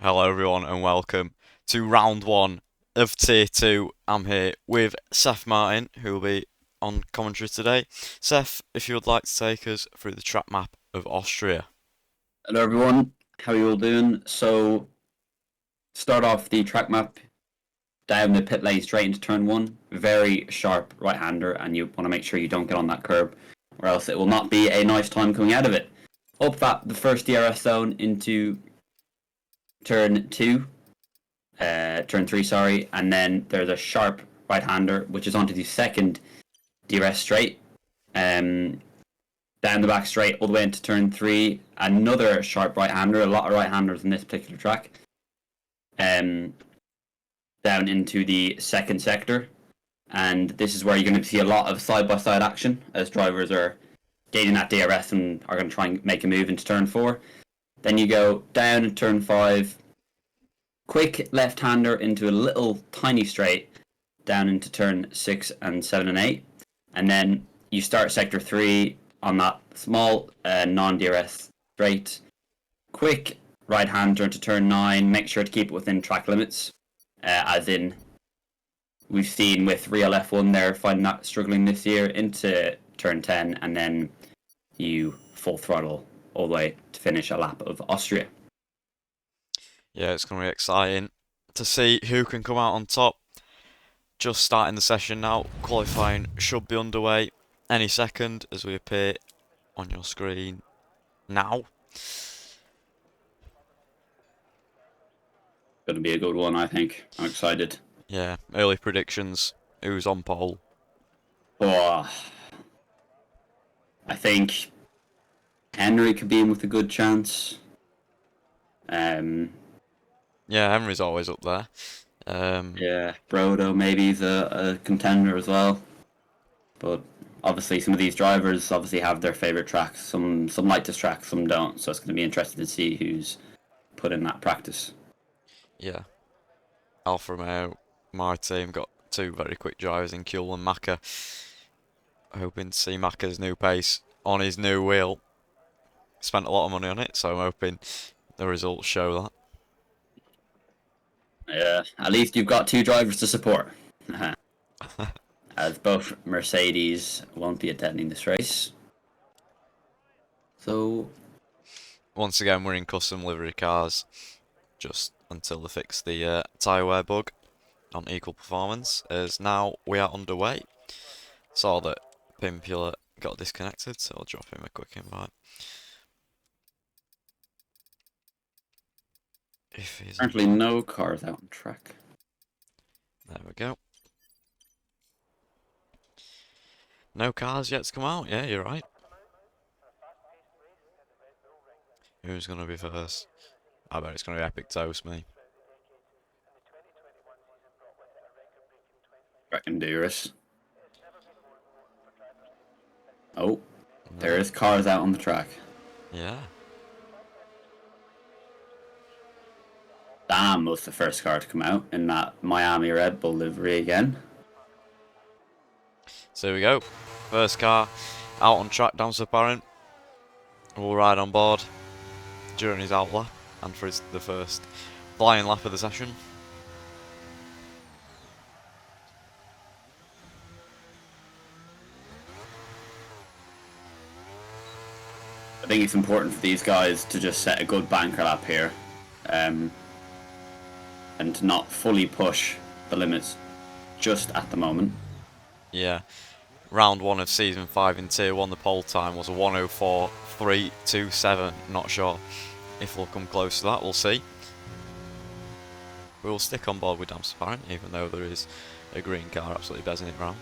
Hello everyone and welcome to round one of Tier 2. I'm here with Seth Martin, who will be on commentary today. Seth, if you would like to take us through the track map of Austria. Hello everyone, how are you all doing? So, start off the track map, down the pit lane straight into turn 1, very sharp right-hander, and you want to make sure you don't get on that curb, or else it will not be a nice time coming out of it. Up that, the first DRS zone into turn 2, turn 3, sorry, and then there's a sharp right-hander, which is onto the second DRS straight. Down the back straight, all the way into turn 3, another sharp right-hander, a lot of right-handers in this particular track. Down into the second sector, and this is where you're going to see a lot of side-by-side action as drivers are gaining that DRS and are going to try and make a move into turn 4. Then you go down in turn 5, quick left-hander into a little tiny straight, down into turn 6 and 7 and 8, and then you start sector 3 on that small non-DRS straight. Quick right-hander into turn 9, make sure to keep it within track limits, as in we've seen with Real F1 they're finding that struggling this year, into turn 10, and then you full throttle all the way to finish a lap of Austria. Yeah, it's going to be exciting to see who can come out on top. Just starting the session now, qualifying should be underway any second as we appear on your screen now. Going to be a good one, I think. I'm excited. Yeah, early predictions. Who's on pole? Oh, I think Henry could be in with a good chance. Yeah, Henry's always up there. Yeah, Brodo maybe is a contender as well. But obviously some of these drivers obviously have their favourite tracks. Some like this track, some don't. So it's going to be interesting to see who's put in that practice. Yeah. Alfa Romeo, my team, got two very quick drivers in Kuhl and Maka. Hoping to see Maka's new pace on his new wheel. Spent a lot of money on it, so I'm hoping the results show that. Yeah, at least you've got two drivers to support. As both Mercedes won't be attending this race. So, Once again, we're in custom livery cars, just until they fix the tyre wear bug on Equal Performance, as now we are underway. Saw that Pimpula got disconnected, so I'll drop him a quick invite. If he's currently no cars out on track. There we go. No cars yet to come out, yeah, you're right. Who's going to be first? I bet it's going to be Epic Toast, me. Reckon Durus. Oh, there is cars out on the track. Yeah. Damn was the first car to come out in that Miami Red Bull livery again. So here we go. First car out on track, Dam Apparent. We'll ride on board during his out lap and for the first flying lap of the session. I think it's important for these guys to just set a good banker lap here, and to not fully push the limits just at the moment. Yeah. Round 1 of Season 5 in Tier 1, the pole time was a 1:04.327. Not sure if we'll come close to that, we'll see. We'll stick on board with Dam Apparent, even though there is a green car absolutely bezzing it round.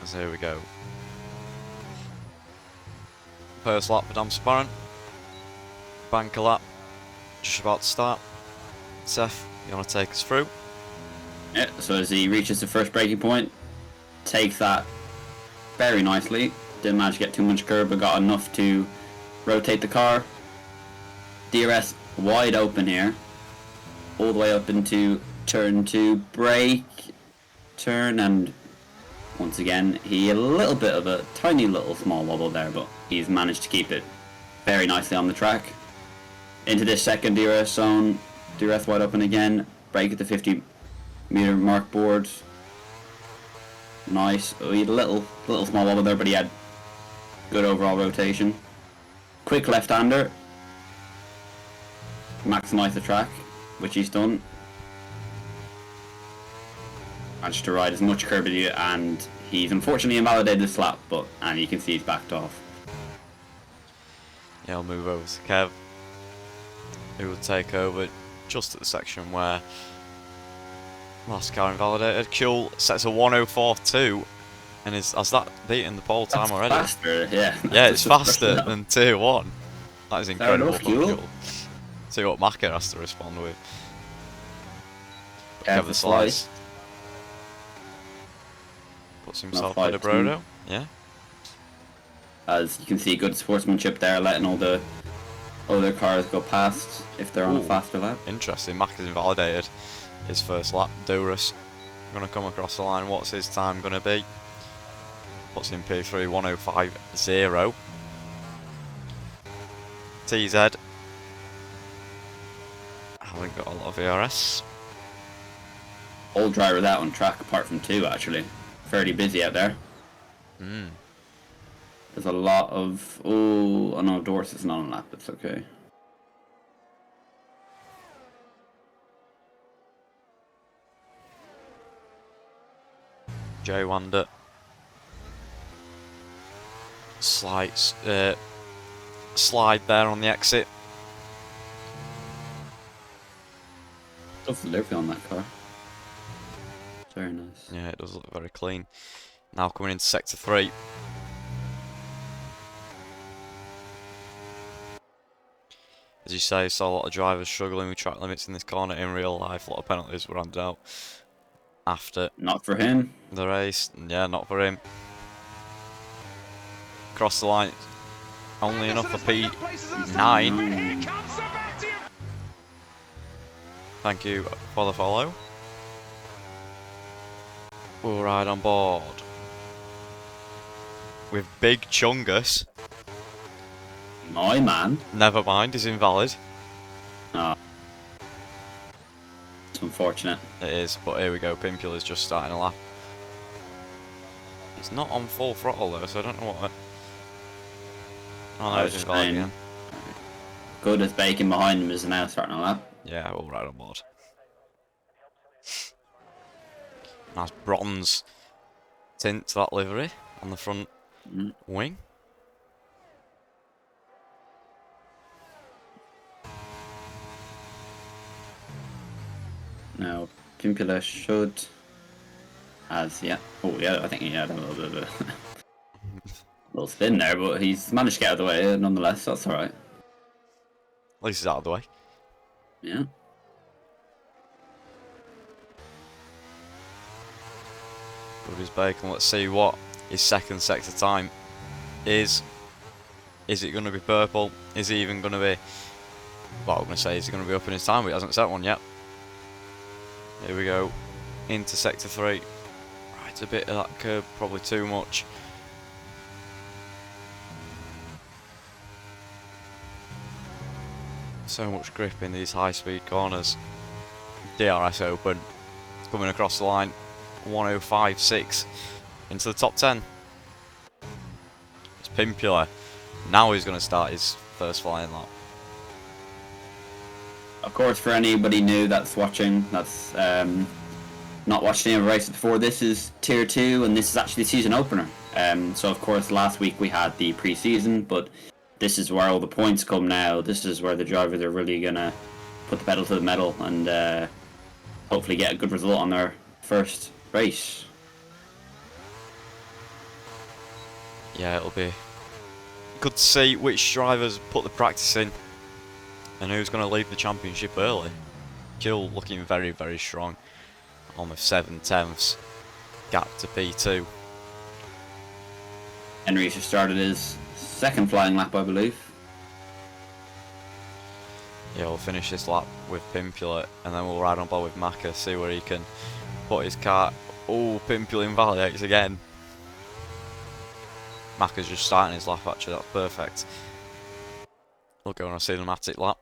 So here we go. First lap for Dam Apparent. Banker lap. Just about to start. Seth, you want to take us through? Yeah, so as he reaches the first braking point, takes that very nicely. Didn't manage to get too much curb, but got enough to rotate the car. DRS wide open here. All the way up into turn 2, brake, turn, and once again, he a little bit of a tiny little small wobble there, but he's managed to keep it very nicely on the track. Into this second DRS zone, DRS wide open again, brake at the 50-meter mark board. Nice. Oh, he had a little small wobble there, but he had good overall rotation. Quick left-hander. Maximise the track, which he's done. Managed to ride as much curb as you, and he's unfortunately invalidated this lap, and you can see he's backed off. Yeah, I'll move over to Kev, who will take over just at the section where last car invalidated. Kuhl sets a 1:04.2 and has that beaten the pole time already? Faster, yeah. Yeah, it's faster than Tier 1. That is incredible enough, from Kuhl. Kuhl. See what Maka has to respond with. Yeah, Kev the slice. Puts himself ahead of Brodo. Yeah. As you can see, good sportsmanship there, letting all the other cars go past if they're on a faster lap. Interesting. Maka's invalidated his first lap. Durus going to come across the line. What's his time going to be? Puts in P3 1:05.0. TZ haven't got a lot of VRS. All drivers out on track apart from 2 actually. Fairly busy out there. There's a lot of... Oh no, Doris is not on lap, it's okay. Jay Wander. Slide there on the exit. Love the livery on that car. Very nice. Yeah, it does look very clean. Now coming into Sector 3. As you say, saw a lot of drivers struggling with track limits in this corner in real life. A lot of penalties were handed out after Not for him. the race. Yeah, not for him. Cross the line. Only enough for P9. Thank you for the follow. We'll ride on board with Big Chungus. My man. Never mind, he's invalid. Oh. It's unfortunate. It is, but here we go. Pimpula's just starting a lap. It's not on full throttle though, so I don't know what. Oh no, he's invalid again. Good as Bacon behind him is now starting a lap. Yeah, we'll ride on board. Nice bronze tint to that livery on the front wing. Now, Pimpula should has, yeah. Oh, yeah, I think he had a little bit of a little spin there, but he's managed to get out of the way nonetheless, that's alright. At least he's out of the way. Yeah. With his Bacon, let's see what his second sector time is. Is it going to be purple? Is he even going to be... Well, I'm going to say, is he going to be up in his time? But he hasn't set one yet. Here we go. Into sector 3. Right, a bit of that curb, probably too much. So much grip in these high-speed corners. DRS open. Coming across the line. 105.6 into the top 10. It's Pimpula. Now he's going to start his first flying lap. Of course, for anybody new that's watching, that's not watched any of the races before, this is Tier 2 and this is actually the season opener. So of course last week we had the pre-season, but this is where all the points come now. This is where the drivers are really going to put the pedal to the metal and hopefully get a good result on their first race. Yeah, it'll be good to see which drivers put the practice in and who's going to leave the championship early. Kill looking very, very strong. Almost 7/10 gap to P2. Henry just started his second flying lap, I believe. Yeah, we'll finish this lap with Pimpula and then we'll ride on board with Maka, see where he can put his car. Oh, Pimpula invalidates again. Maka's just starting his lap actually, that's perfect. We'll go on a cinematic lap.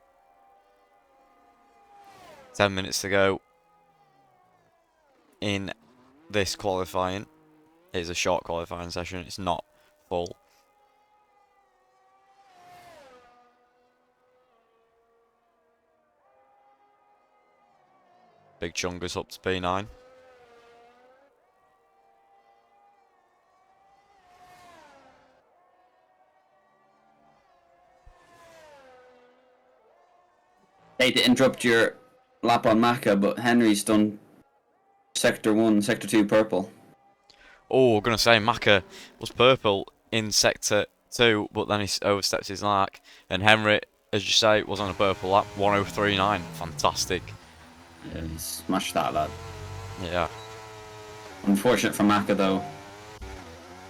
10 minutes to go in this qualifying. It is a short qualifying session, it's not full. Big Chungus up to P9. Hate to interrupt your lap on Maka, but Henry's done Sector 1, Sector 2 purple. Oh, I'm going to say Maka was purple in Sector 2, but then he overstepped his mark. And Henry, as you say, was on a purple lap, 103.9. Fantastic. Yeah, he smashed that lad. Yeah. Unfortunate for Maka though.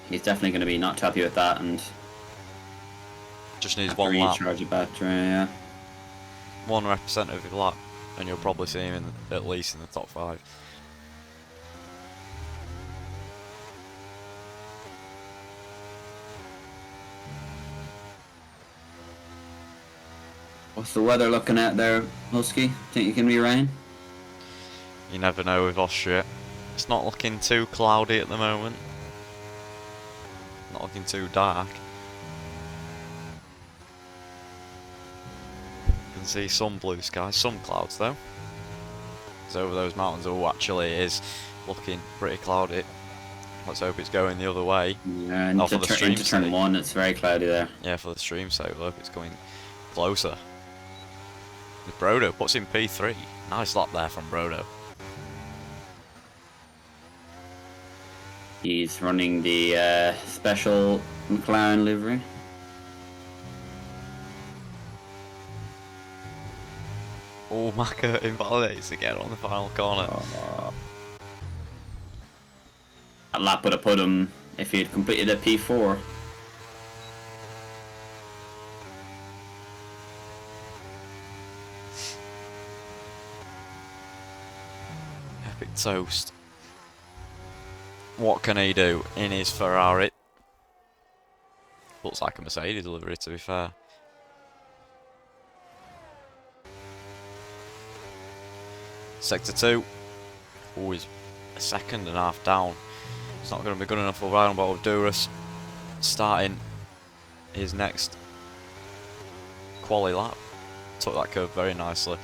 He's definitely going to be not happy with that and Just needs have to one lap. recharge a battery, yeah. One representative lap, and you'll probably see him at least in the top 5. What's the weather looking at there, Husky? Think it can be rain? You never know with Austria. It's not looking too cloudy at the moment. Not looking too dark. You can see some blue skies, some clouds though. It's over those mountains. Oh, actually it is looking pretty cloudy. Let's hope it's going the other way. Yeah, Oh, for the stream into turn sake. 1, it's very cloudy there. Yeah, for the stream sake, look, it's going closer. Brodo puts in P3. Nice lap there from Brodo. He's running the special McLaren livery. Oh, Maka invalidates again on the final corner. That lap would have put him if he had completed a P4. Epic toast. What can he do in his Ferrari? Looks like a Mercedes delivery, to be fair. Sector 2. Oh, he's a second and a half down. It's not going to be good enough for Ryan Bolt Duras starting his next quali lap. Took that curve very nicely.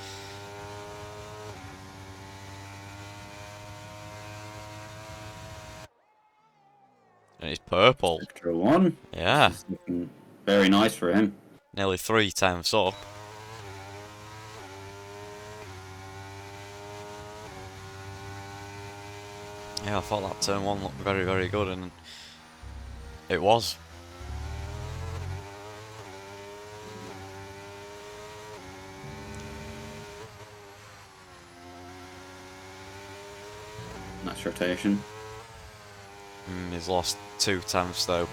And he's purple. Sector 1. Yeah. This is looking very nice for him. Nearly 3/10 up. Yeah, I thought that turn 1 looked very, very good, and it was. Nice rotation. He's lost 2/10 though.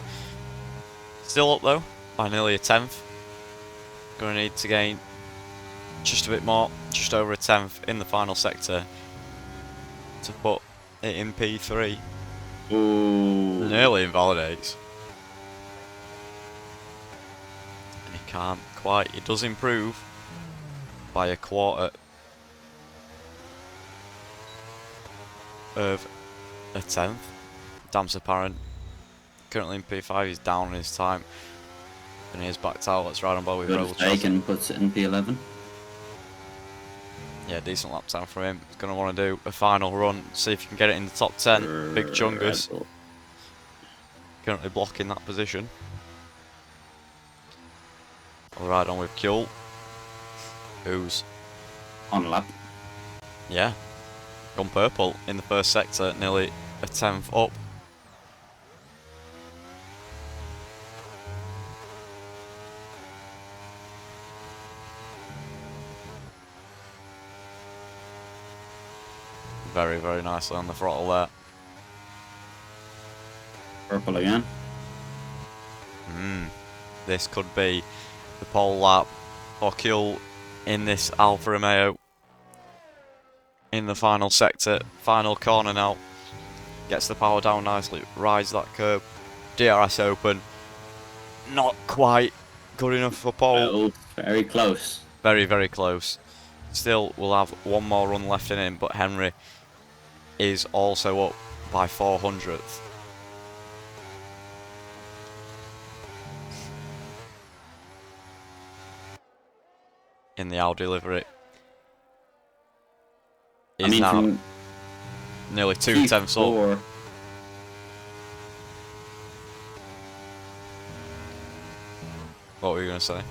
Still up though, by nearly a 10th. Gonna need to gain just a bit more, just over a 10th in the final sector to put it in P3. Ooh. Nearly invalidates. And he can't quite. He does improve by a quarter of a 10th. Damn apparent. Currently in P5, he's down in his time. And here's back out. Let's ride on ball with Good Rebel mistake and puts it in P11. Yeah, decent lap time for him. He's going to want to do a final run, see if he can get it in the top 10. Big Chungus currently blocking that position. We'll ride on with Kjol, who's On a lap. yeah, gone purple in the first sector, nearly a 10th up. Very, very nicely on the throttle there. Purple again. This could be the pole lap for Kjol in this Alfa Romeo in the final sector, final corner now. Gets the power down nicely, rides that curb. DRS open. Not quite good enough for pole. Well, very close. Very, very close. Still, we'll have one more run left in him, but Henry is also up by 400th. In the Audi livery. Is now from nearly 2/10 up. P4, What were you going to say?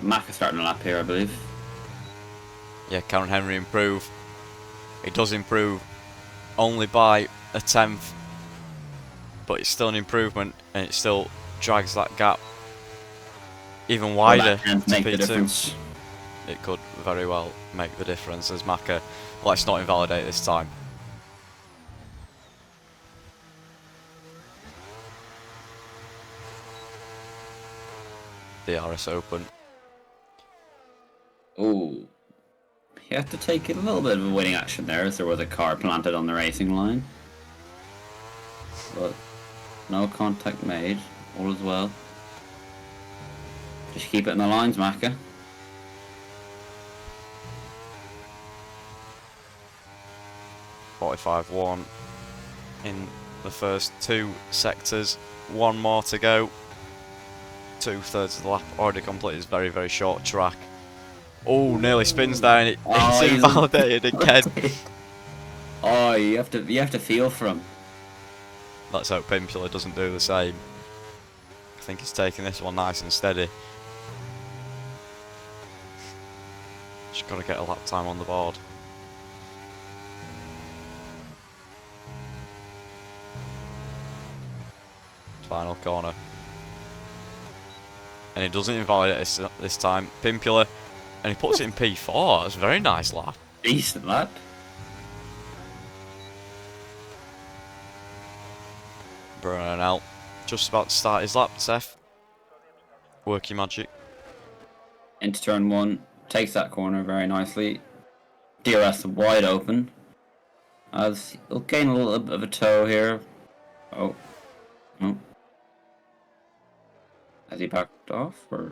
Mack is starting a lap here, I believe. Yeah, Cameron Henry improve. He does improve only by a 10th, but it's still an improvement, and it still drags that gap even wider Well, that to make the P2. difference. It could very well make the difference as Maka. Let's not invalidate this time. DRS open. Oh, he had to take a little bit of a winning action there as there was a car planted on the racing line. But no contact made, all is well. Just keep it in the lines, Maka. .45.1 in the first two sectors. One more to go. 2/3 of the lap already completed. It's very, very short track. Oh, nearly spins down. It's he's- invalidated again. Oh, you have to feel for him. Let's hope Pimpula doesn't do the same. I think he's taking this one nice and steady. Just got to get a lap time on the board. Final corner. and he doesn't invalidate this time. Pimpula, and he puts it in P4. That's a very nice lap. Decent lap. Brunel, just about to start his lap. Seth, work your magic. Into turn 1. Takes that corner very nicely. DRS wide open. As he'll gain a little bit of a toe here. Oh. Oh. Has he backed off or?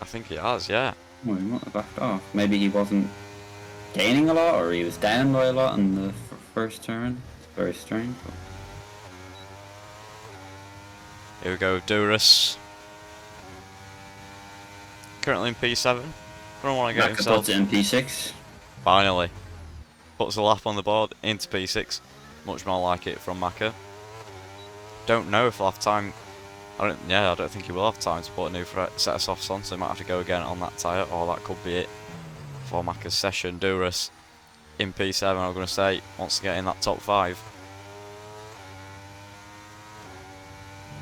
I think he has, yeah. Oh, he might have backed off. Maybe he wasn't gaining a lot, or he was down by a lot in the first turn. It's very strange. But... Here we go, Duras. Currently in P7. Gonna want to get Maka himself. puts it in P6. Finally. Puts a lap on the board into P6. Much more like it from Maka. Don't know if he'll have time. I don't think he will have time to put a new set of softs on, so he might have to go again on that tyre, or that could be it for Maka's session. Duras in P7, I'm going to say, wants to get in that top 5.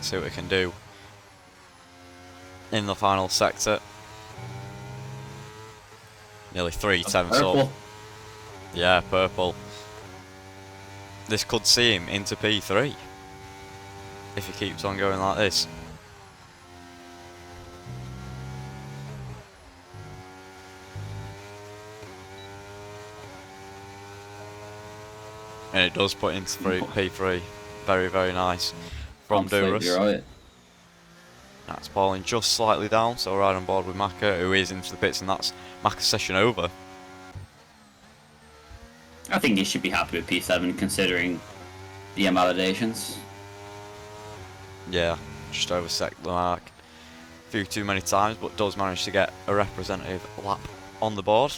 See what he can do in the final sector. Nearly 3/10 up. Yeah, purple. This could see him into P3 if he keeps on going like this. And it does put into P3. Very, very nice from Duras. Right. That's falling just slightly down, so right on board with Maka, who is into the pits, and that's Maka's session over. I think he should be happy with P7 considering the invalidations. Yeah, just oversec the mark a few too many times, but does manage to get a representative lap on the board.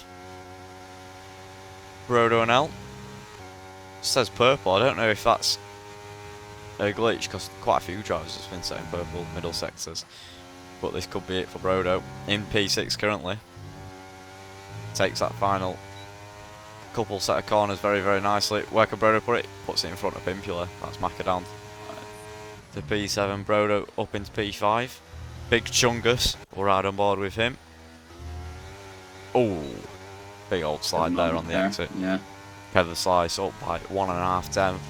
Brodo NL says purple. I don't know if that's a glitch because quite a few drivers have been setting purple middle sectors, but this could be it for Brodo in P6 currently. Takes that final couple set of corners very, very nicely. Where can Brodo put it? Puts it in front of Pimpula. That's Maka down to P7. Brodo up into P5. Big Chungus will ride on board with him. Oh, big old slide there on the exit. Yeah. Heather Slice up by 1.5 tenths.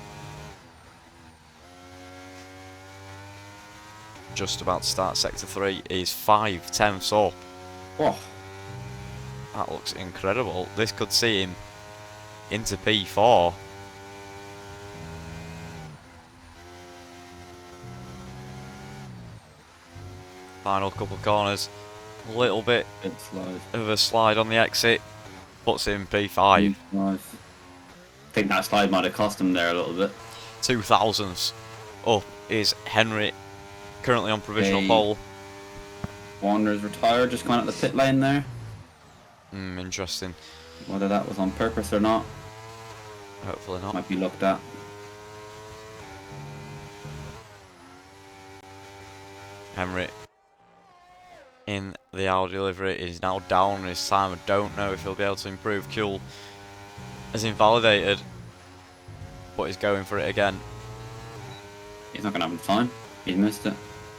Just about to start sector 3 is 5 tenths up. Whoa. That looks incredible. This could see him into P4. Final couple of corners. A little bit of a slide on the exit. Puts him P5. I think that slide might have cost him there a little bit. 2 thousandths up is Henry, currently on provisional pole. Wanderers retired, just going out the pit lane there. Interesting. Whether that was on purpose or not, Hopefully not. might be looked at. Henry in the Audi delivery is now down on his time. I don't know if he'll be able to improve. Kuhl has invalidated, but he's going for it again. He's not going to have time. He's missed it.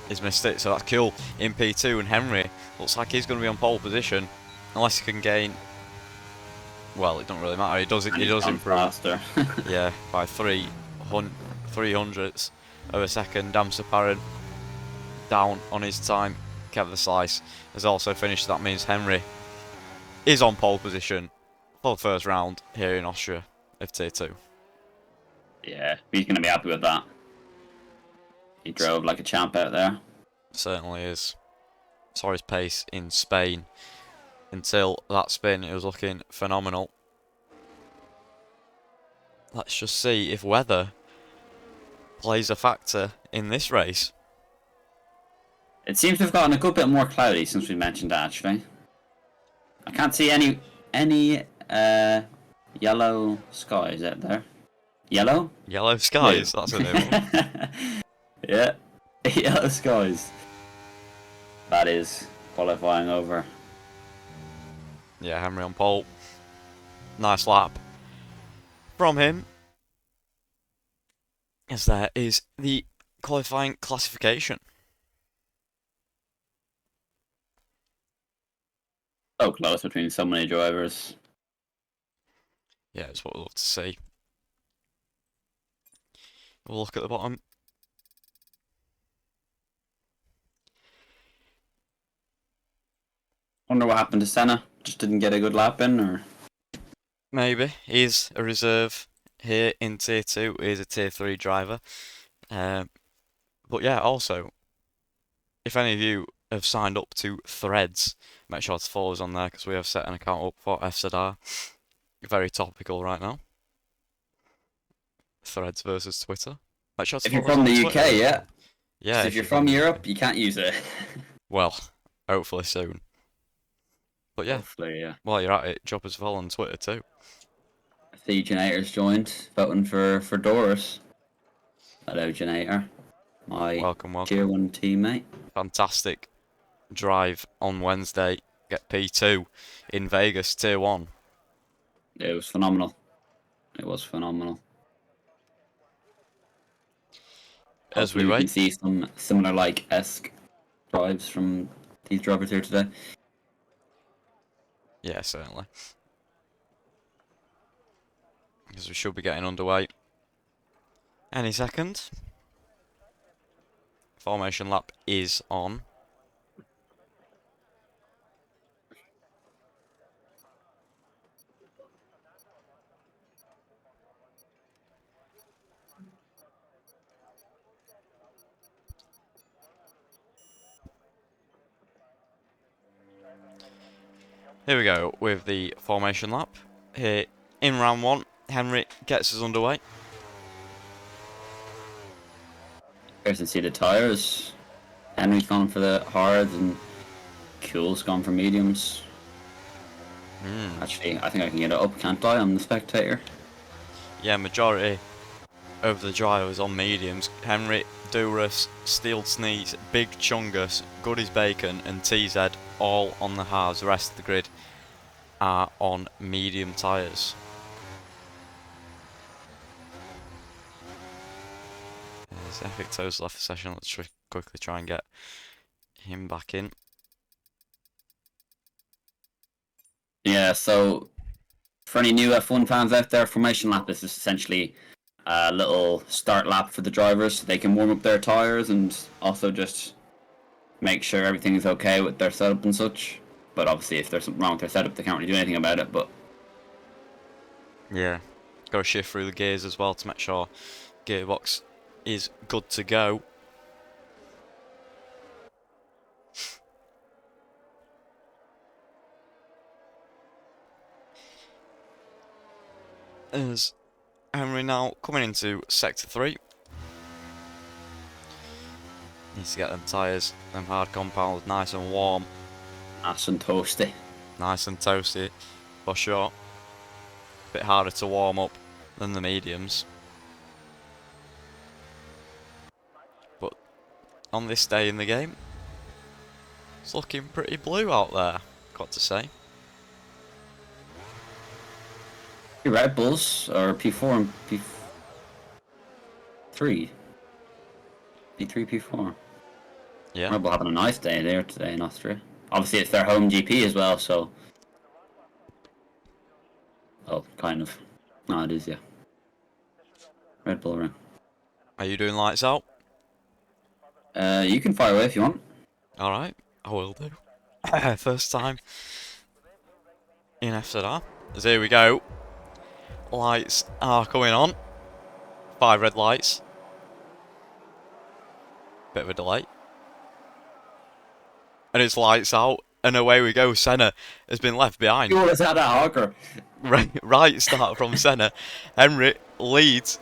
He's missed it, so that's Kuhl in P2, and Henry looks like he's going to be on pole position, unless he can gain. Well, it doesn't really matter. He does improve. Faster. Yeah, by 3 hundredths of a second. Damser Parron down on his time. Kevin Slice has also finished. That means Henry is on pole position for the first round here in Austria of Tier 2. Yeah, he's going to be happy with that. He drove like a champ out there. Certainly is. Saw his pace in Spain. Until that spin, it was looking phenomenal. Let's just see if weather plays a factor in this race. It seems to have gotten a good bit more cloudy since we mentioned that, actually. I can't see any yellow skies out there. Yellow? Yellow skies, that's a new one. Yeah, yellow skies. That is qualifying over. Yeah, Henry on pole. Nice lap from him. As there is the qualifying classification. So close between so many drivers. Yeah, it's what we love to see. We'll look at the bottom. Wonder what happened to Senna. Just didn't get a good lap in, or Maybe. He's a reserve here in Tier 2. He's a Tier 3 driver. But yeah, also, if any of you have signed up to Threads, make sure to follow us on there because we have set an account up for FZR. Very topical right now. Threads versus Twitter. Make sure to if you're follow us from on the Twitter UK, as yeah. well. Yeah, If you're from the Europe, UK. you can't use it. Well, hopefully soon. But yeah, Hopefully, yeah. while you're at it, drop us a follow on Twitter too. The Generator's joined, voting for Doris. Hello, Genator. My Welcome, Tier welcome. 1 teammate. Fantastic drive on Wednesday. Get P2 in Vegas, Tier 1. It was phenomenal. It was phenomenal. As Hopefully we we can wait. see some similar like-esque drives from these drivers here today. Yeah, certainly. Because we should be getting underway any second. Formation lap is on. Here we go with the formation lap. Here in round 1, Henry gets us underway. Here's to see the tyres. Henry's gone for the hards and Cool's gone for mediums. Actually, I think I can get it up, can't I? I'm the spectator. Yeah, majority of the drivers on mediums. Henry, Duras, Steel Sneeze, Big Chungus, Goodies Bacon and TZ all on the hards. The rest of the grid are on medium tyres. There's Epic Toes left the session. Let's quickly try and get him back in. Yeah, so for any new F1 fans out there, formation lap is essentially a little start lap for the drivers so they can warm up their tyres and also just make sure everything is okay with their setup and such. But obviously, if there's something wrong with their setup, they can't really do anything about it. But Yeah, got to shift through the gears as well to make sure gearbox is good to go. As Henry now coming into sector 3. Needs to get them tyres, them hard compounds nice and warm, nice and toasty. nice and toasty for sure. Bit harder to warm up than the mediums. But on this day in the game, it's looking pretty blue out there, got to say. Red Bulls are P4 and P3. P3, P4. Yeah. Red Bull having a nice day there today in Austria. Obviously, it's their home GP as well, so. Well, kind of. No, it is, yeah. Red Bull ring. Are you doing lights out? You can fire away if you want. Alright, I will do. First time in FZR. So here we go. Lights are coming on. 5 red lights. Bit of a delay. And it's lights out. And away we go. Senna has been left behind. You always had a hawker. Right start from Senna. Henry leads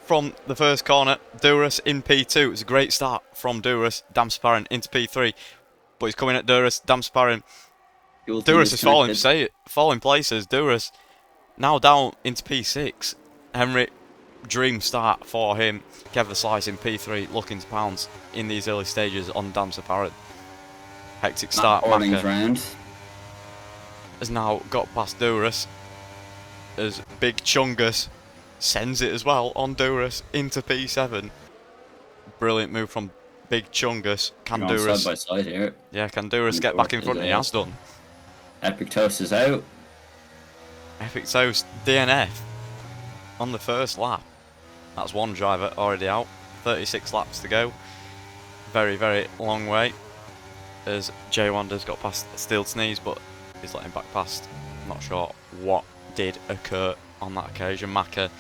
from the first corner. Duras in P2. It's a great start from Duras. Damsparin into P3. But he's coming at Duras. Damsparin. Duras is falling places. Duras now down into P6. Henry, dream start for him. Kev the Slice in P3 looking to pounce in these early stages on Damsparin. Hectic start. Orange round. Has now got past Duras. As Big Chungus sends it as well on Duras into P7. Brilliant move from Big Chungus. Can You're on Duras? side by side here. Yeah, can Duras get back in front? He has done. Epic Toast is out. Epic Toast DNF on the first lap. That's one driver already out. 36 laps to go. Very, very long way. As Jay Wander's got past Steel's knees, but he's letting back past. I'm not sure what did occur on that occasion. Maka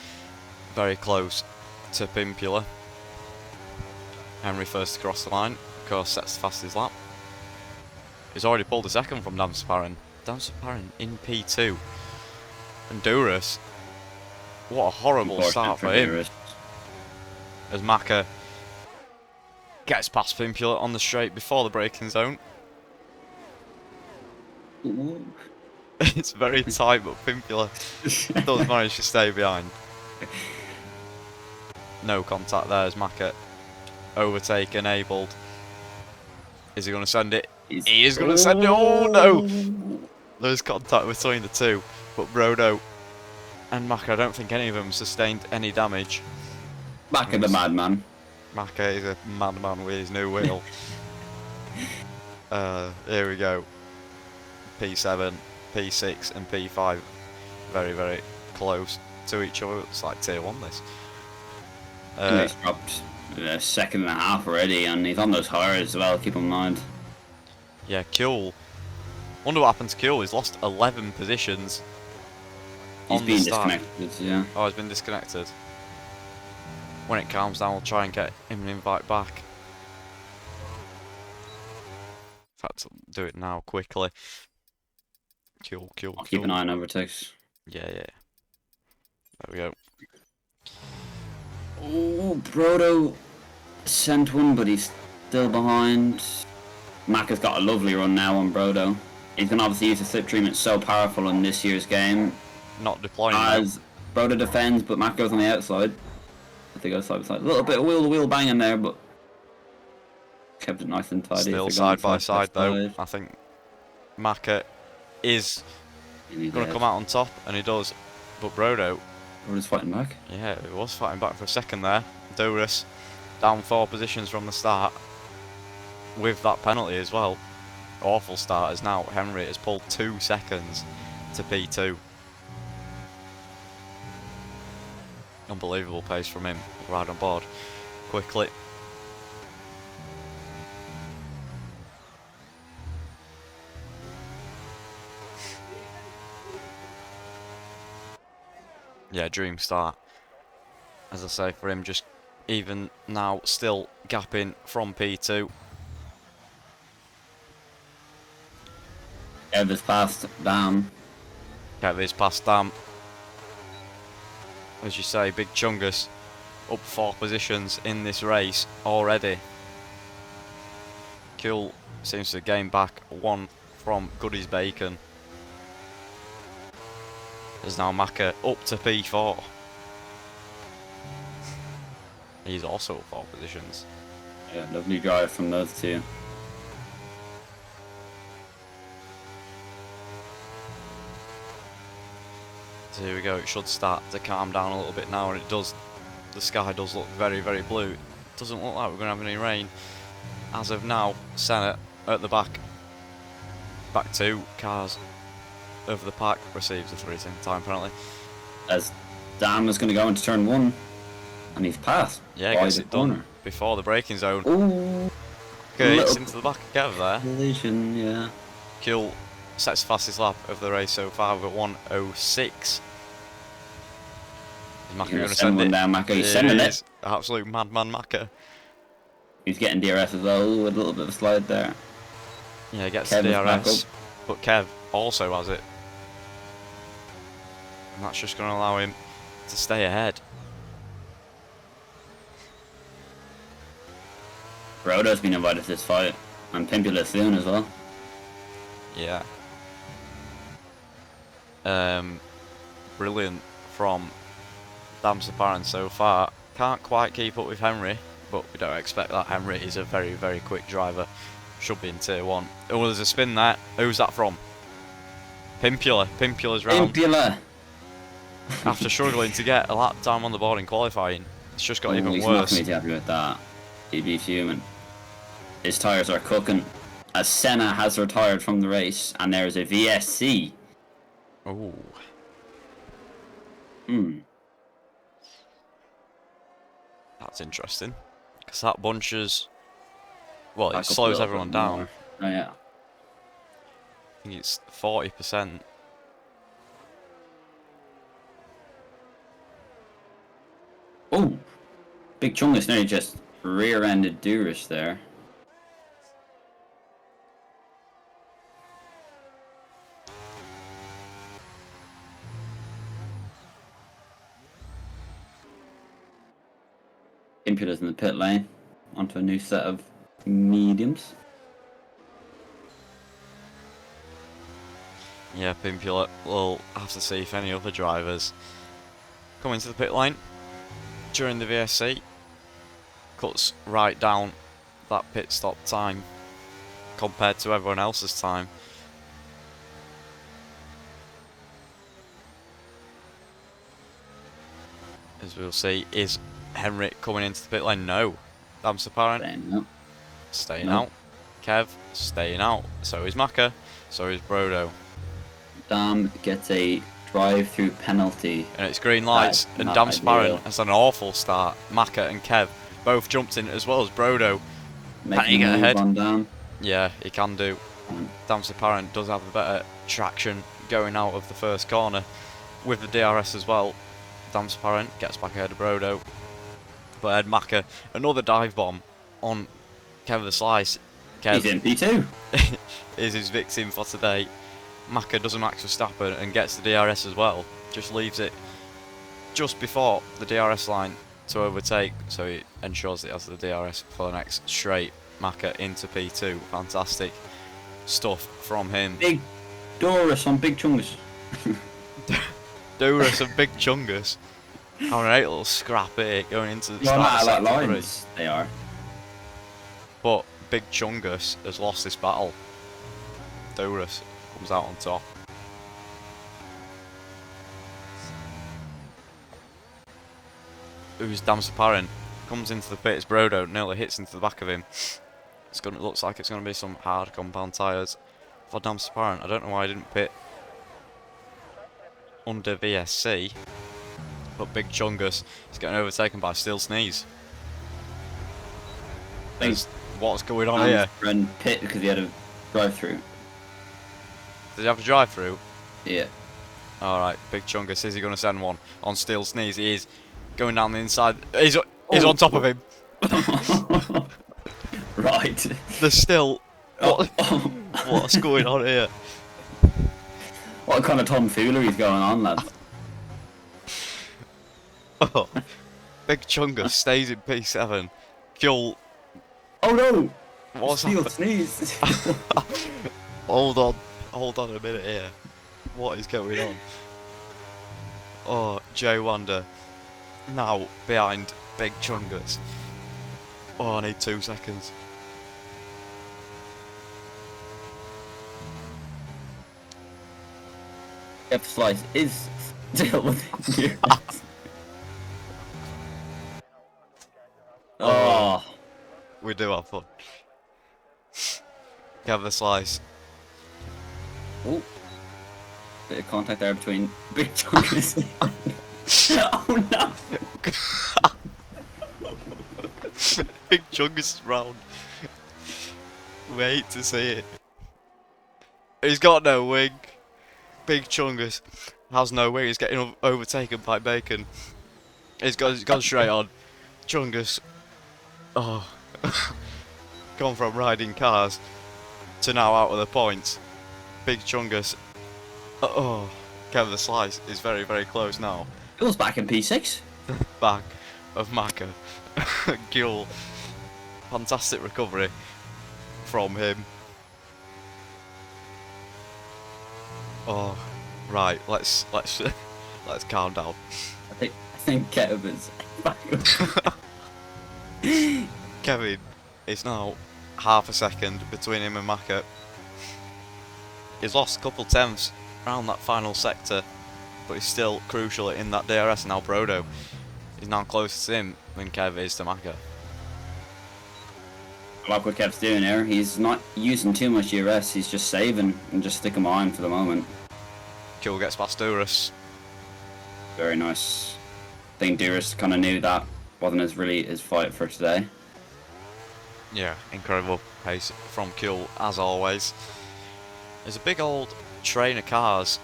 very close to Pimpula. Henry first across the line. Of course, sets the fastest lap. He's already pulled a second from Damsaparin. Damsaparin in P2. And Duras, what a horrible start for him. As Maka gets past Pimpula on the straight before the braking zone. Ooh. It's very tight, but Pimpula does manage to stay behind. No contact there as Maka overtake enabled. Is he going to send it? He is going to send it. Oh no! There's contact between the two, but Brodo and Maka, I don't think any of them sustained any damage. Maka the madman. Maka is a madman with his new wheel. Here we go. P7, P6 and P5 very, very close to each other. It's like tier 1 this. He's dropped a second and a half already, and he's on those tires as well, keep in mind. Yeah, Kuhl. Wonder what happened to Kuhl. He's lost 11 positions. He's on been the start. disconnected, yeah. Oh, he's been disconnected. When it calms down, we'll try and get him an invite back. In fact, I'll do it now quickly. Kuhl. I'll keep an eye on overtakes. Yeah. There we go. Oh, Brodo sent one, but he's still behind. Maka's got a lovely run now on Brodo. He's going to obviously use the slipstream. It's so powerful in this year's game. Not deploying As Brodo defends, but Maka goes on the outside. I think goes side by side. A little bit of wheel-to-wheel banging there, but kept it nice and tidy. Still side by side though. I think Maka is going to come out on top, and he does. But Brodo, Brodo's fighting back. yeah, he was fighting back for a second there. Duras down 4 positions from the start with that penalty as well. Awful start, as now Henry has pulled 2 seconds to P2. Unbelievable pace from him, right on board quickly. Yeah, dream start. As I say, for him, just even now still gapping from P2. Evers past Dam. Kevin's past Dam. As you say, Big Chungus up 4 positions in this race already. Kuhl seems to gain back 1 from Goodies Bacon. There's now Maka up to P4. He's also up 4 positions. Yeah, lovely drive from those two. So here we go, it should start to calm down a little bit now, and it does. The sky does look very, very blue. It doesn't look like we're going to have any rain. As of now, Senna at the back. Back 2 cars over the pack, receives a 3-second time penalty. As Dam is going to go into turn 1, and he's passed. Yeah, by gets the it corner. done before the braking zone. Ooh. Okay, it's little into the back of Kev there. Collision, yeah. Kuhl sets the fastest lap of the race so far with 1:06. Is Maka going to send it? Down, Maka. He's It sending is. it. Absolute madman Maka. He's getting DRS as well. Ooh, a little bit of a slide there. Yeah, he gets Kev is back DRS, up. but Kev also has it. And that's just going to allow him to stay ahead. Brodo's been invited to this fight, and Pimpula soon as well. Yeah. Brilliant from Damsaparin so far. Can't quite keep up with Henry, but we don't expect that. Henry is a very, very quick driver. Should be in tier 1. Oh, there's a spin there. Who's that from? Pimpula. Pimpula's round. Pimpula! After struggling to get a lap time on the board in qualifying, it's just got even he's worse. not going to be happy with that. He'd be fuming. His tyres are cooking. as Senna has retired from the race, and there's a VSC. Oh, Hmm. that's interesting. Because that bunches. Well, it Back up a slows little everyone bit down. more. Oh yeah. I think it's 40%. Oh, Big Chungus nearly just rear-ended Durish there. Impula's in the pit lane. Onto a new set of mediums. Yeah, Pimpula will have to see if any other drivers come into the pit lane during the VSC. Cuts right down that pit stop time compared to everyone else's time. As we'll see, is Henrik coming into the pit lane? No. That's apparent. Staying No. out. Kev, staying out. So is Maka. So is Brodo. Dam gets a drive-through penalty. And it's green lights. That's And not Dam ideal. Sparran has an awful start. Maka and Kev both jumped in as well as Brodo. Can he Making get a move ahead? on Dam. Yeah, he can do. Dam Sparran does have a better traction going out of the first corner with the DRS as well. Dam Sparran gets back ahead of Brodo. But Ed Maka, another dive bomb on Kev the Slice. He's in P2. is his victim for today. Maka does a Max Verstappen and gets the DRS as well. Just leaves it just before the DRS line to overtake, so he ensures that he has the DRS for the next straight. Maka into P2. Fantastic stuff from him. Big Doris on Big Chungus. Durus and Big Chungus having a great little scrap here going into the Well, start not of like sector 3. lines. They are. But Big Chungus has lost this battle. Durus comes out on top. Who's Damsaparin? Comes into the pit as Brodo, nearly hits into the back of him. Looks like it's gonna be some hard compound tyres for Damsaparin. I don't know why I didn't pit under VSC. But Big Chungus is getting overtaken by Steel Sneeze. What's going on here? Ran pit because he had a drive-through. Does he have a drive through? Yeah. Alright, Big Chungus, is he going to send one on Steel Sneeze? He is going down the inside. He's on top of him. Right. There's still. What's going on here? What kind of tomfoolery is going on, lads? Oh, Big Chungus stays in P7. Fuel. Oh no! What's Steel happening? Sneeze. Hold on a minute here. What is going on? Oh, Jay Wander now behind Big Chungus. Oh, I need 2 seconds. F Slice is still within you. Oh. We do have fun. Have the slice. Oh. Bit of contact there between Big Chungus. Oh no! Big Chungus is round. Wait to see it. He's got no wing. Big Chungus has no wing. He's getting overtaken by Bacon. He's gone straight on. Chungus. Oh. Gone from riding cars to now out of the points. Big Chungus. Oh. Kevin the Slice is very, very close now. Goes back in P6. Back of Maka. Gil. Fantastic recovery from him. Oh, right. Let's calm down. I think Kev is back up. Kevin is now half a second between him and Maka. He's lost a couple tenths around that final sector, but he's still crucial in that DRS. Now Brodo is now closer to him than Kev is to Maka. I like what Kev's doing here. He's not using too much DRS. He's just saving and just sticking behind for the moment. Kill gets past Duras. Very nice. I think Duras kind of knew that wasn't really his fight for today. Yeah, incredible pace from Kill as always. There's a big old train of cars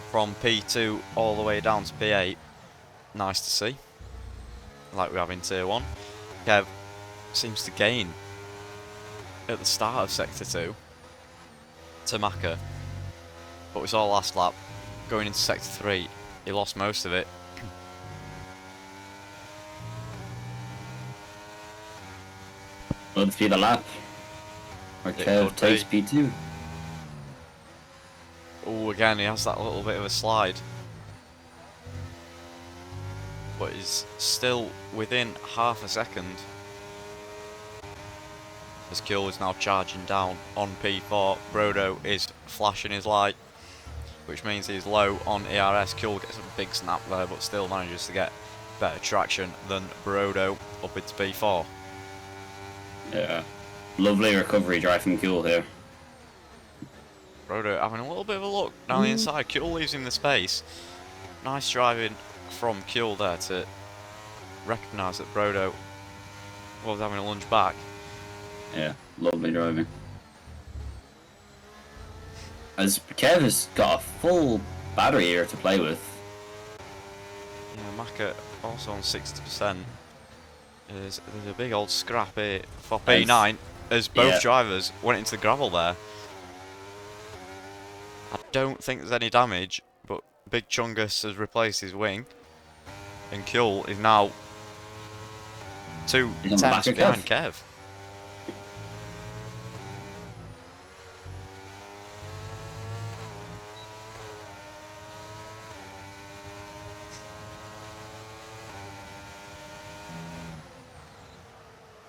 from P2 all the way down to P8. Nice to see. Like we have in Tier 1. Kev seems to gain at the start of Sector 2 to Maka. But we saw last lap, going into Sector 3, he lost most of it. Let's see the lap. Where It Kev could takes be. P2. Oh, again, he has that little bit of a slide. But he's still within half a second. As Kill is now charging down on P4. Brodo is flashing his light, which means he's low on ERS. Kill gets a big snap there, but still manages to get better traction than Brodo up into P4. Yeah. Lovely recovery drive from Kuhl here. Brodo having a little bit of a look down the inside. Kuhl leaves him the space. Nice driving from Kuhl there to recognise that Brodo was having a lunge back. Yeah, lovely driving. As Kev has got a full battery here to play with. Yeah, Maka also on 60%. There's a big old scrap here for P9 as both drivers went into the gravel there. I don't think there's any damage, but Big Chungus has replaced his wing, and Kuhl is now 2 tenths behind Kev.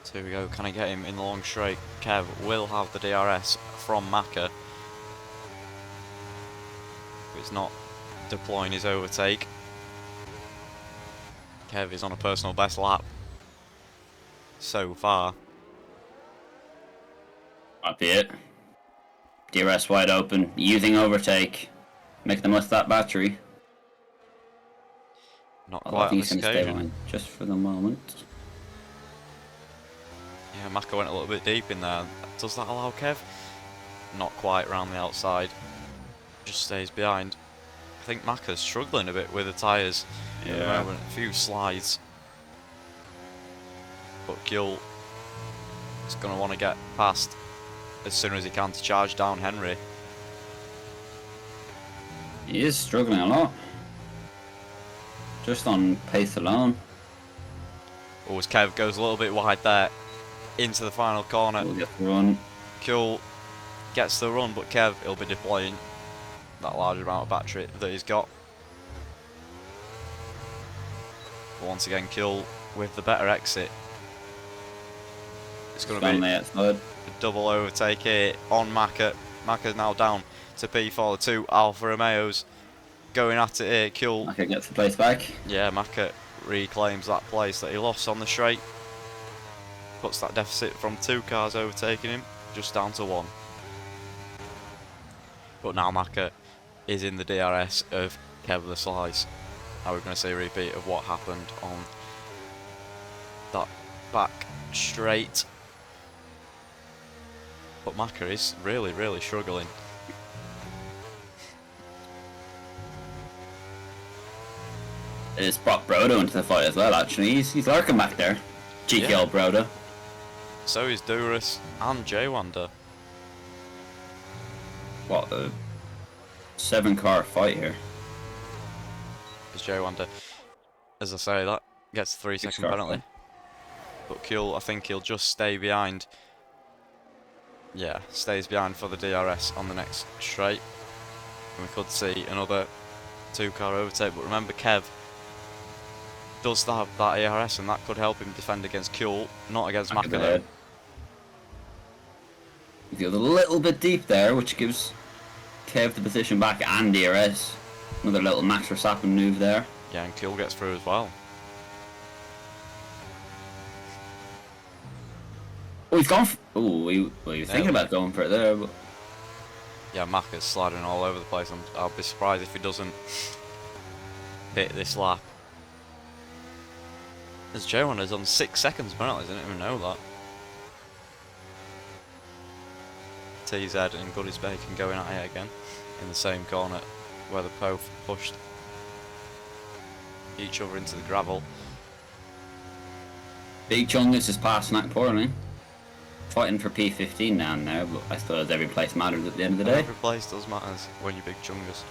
So here we go, can I get him in the long straight? Kev will have the DRS from Maka. He's not deploying his overtake. Kev is on a personal best lap so far. Might be it. DRS wide open, using overtake. Make the most of that battery. Not I quite on think this he's going to stay occasion. behind just for the moment. Yeah, Maka went a little bit deep in there. Does that allow Kev? Not quite round the outside. Just stays behind. I think Maka's struggling a bit with the tyres at the moment. A few slides. But Kuhl is going to want to get past as soon as he can to charge down Henry. He is struggling a lot. Just on pace alone. Oh, as Kev goes a little bit wide there into the final corner. We'll get the run. Kuhl gets the run, but Kev, he'll be deploying that large amount of battery that he's got. But once again, Kuhl with the better exit. It's going to be a double overtake here on Maka. Maka's now down to P4. The two Alfa Romeos going at it here. Kuhl. Maka gets the place back. Yeah, Maka reclaims that place that he lost on the straight. Puts that deficit from 2 cars overtaking him just down to 1. But now Maka is in the DRS of Kev the Slice. Now we're going to see a repeat of what happened on that back straight. But Maka is really, really struggling. It's brought Brodo into the fight as well, actually. He's lurking back there. GKL Brodo. So is Duras and J-Wander. What a 7-car fight here. Because J-Wander, as I say, that gets a 3-second penalty. Fight. But Kuhl, I think he'll just stay behind. Yeah, stays behind for the DRS on the next straight. And we could see another 2-car overtake. But remember, Kev does have that ARS, and that could help him defend against Kuhl, not against Maka though. He goes a little bit deep there, which gives Kev the position back and DRS. Another little Max Verstappen move there. Yeah, and Kuhl gets through as well. Oh, he's gone. Oh, he was thinking we about going for it there, but Yeah, Macca's sliding all over the place. I'll be surprised if he doesn't hit this lap. As J1 is on 6 seconds apparently, I didn't even know that. TZ and Goodies Bacon going at it again in the same corner where the both pushed each other into the gravel. Big Chungus is passing that poorly. Fighting for P15 down there, but I suppose every place matters at the end of the day. Every place does matter when you're Big Chungus.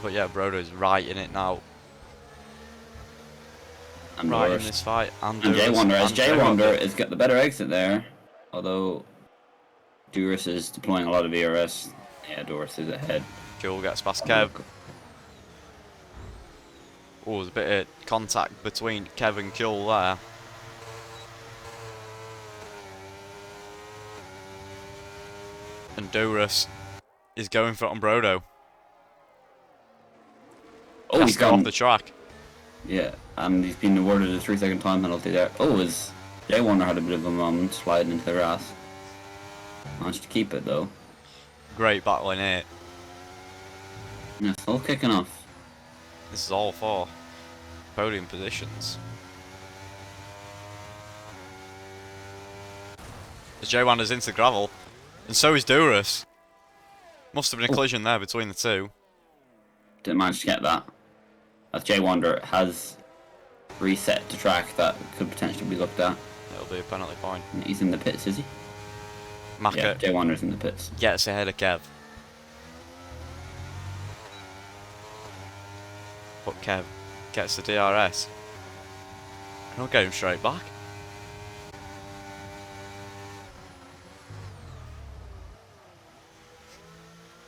But yeah, Brodo's right in it now. And Right worse. in this fight. And J Wonder, as J Wonder Wonder has got the better exit there. Although Duras is deploying a lot of ERS. Yeah, Duras is ahead. Cool gets past Kev. Oh, there's a bit of contact between Kev and Kuhl there. And Duras is going for it on Brodo. Oh, Has he's to go gone off the track. Yeah, and he's been awarded a 3-second time penalty there. Oh, his J Wonder had a bit of a moment sliding into the grass. Managed to keep it though. Great battling here. Yeah, still kicking off. This is all for podium positions. As J Wander's into the gravel, and so is Duras. Must have been a collision there between the two. Didn't manage to get that. As J Wonder has reset the track that could potentially be looked at. It'll be a penalty point. He's in the pits, is he? Macca Yeah, J Wander's in the pits. gets ahead of Kev. But Kev gets the DRS. And he'll get him straight back.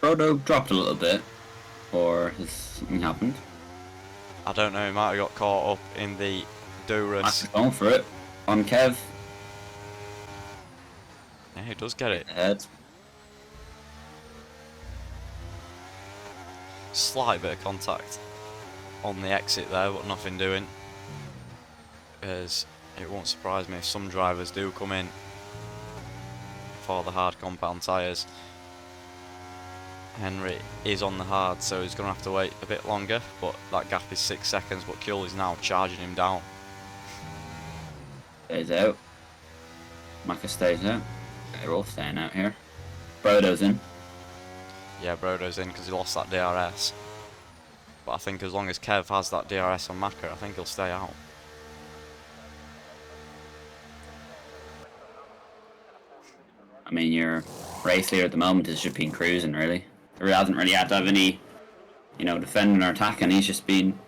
Brodo dropped a little bit, or has something happened? I don't know, he might have got caught up in the Duras. Max going for it. On Kev. Yeah, he does get it. Ahead. Slight bit of contact on the exit there, but nothing doing. As it won't surprise me if some drivers do come in for the hard compound tyres. Henry is on the hard, so he's going to have to wait a bit longer, but that gap is 6 seconds, but Kuhl is now charging him down. Stays out. Macca stays out. They're all staying out here. Brodo's in. Yeah, Brodo's in because he lost that DRS. But I think as long as Kev has that DRS on Macca, I think he'll stay out. I mean, your race leader at the moment has just been cruising, really. He hasn't really had to have any, defending or attacking. He's just been,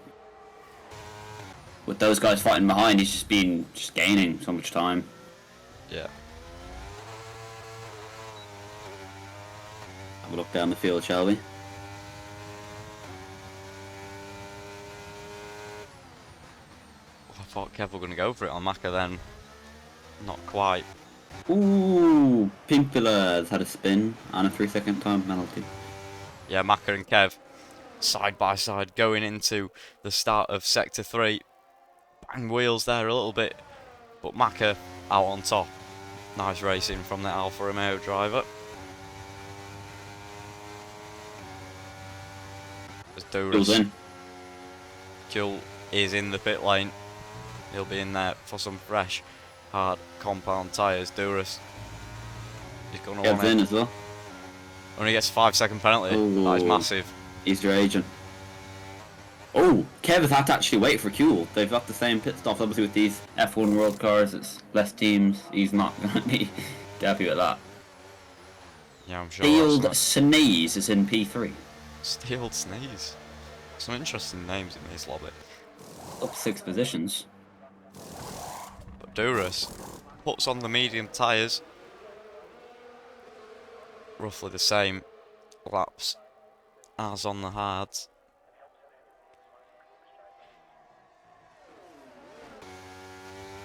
with those guys fighting behind, he's just been gaining so much time. Yeah. Have a look down the field, shall we? I thought Kev were going to go for it on Macca then. Not quite. Ooh, Pimpula has had a spin and a 3-second time penalty. Yeah, Macca and Kev side by side going into the start of Sector 3. Bang wheels there a little bit, but Macca out on top. Nice racing from the Alfa Romeo driver. As Kuhl's in. Kuhl is in the pit lane. He'll be in there for some fresh, hard compound tyres. Duras is going to Kev's want in it. as well. Only gets a 5-second penalty. That is Ooh. massive. He's your agent. Oh, Kev has had to actually wait for Kuhl. They've got the same pit stops. Obviously, with these F1 World cars, it's less teams. He's not going to be happy with that. Yeah, I'm sure. Field Sneeze is in P3. Steeled Sneeze. Some interesting names in this lobby. Up 6 positions. But Duras puts on the medium tyres. Roughly the same laps as on the hards.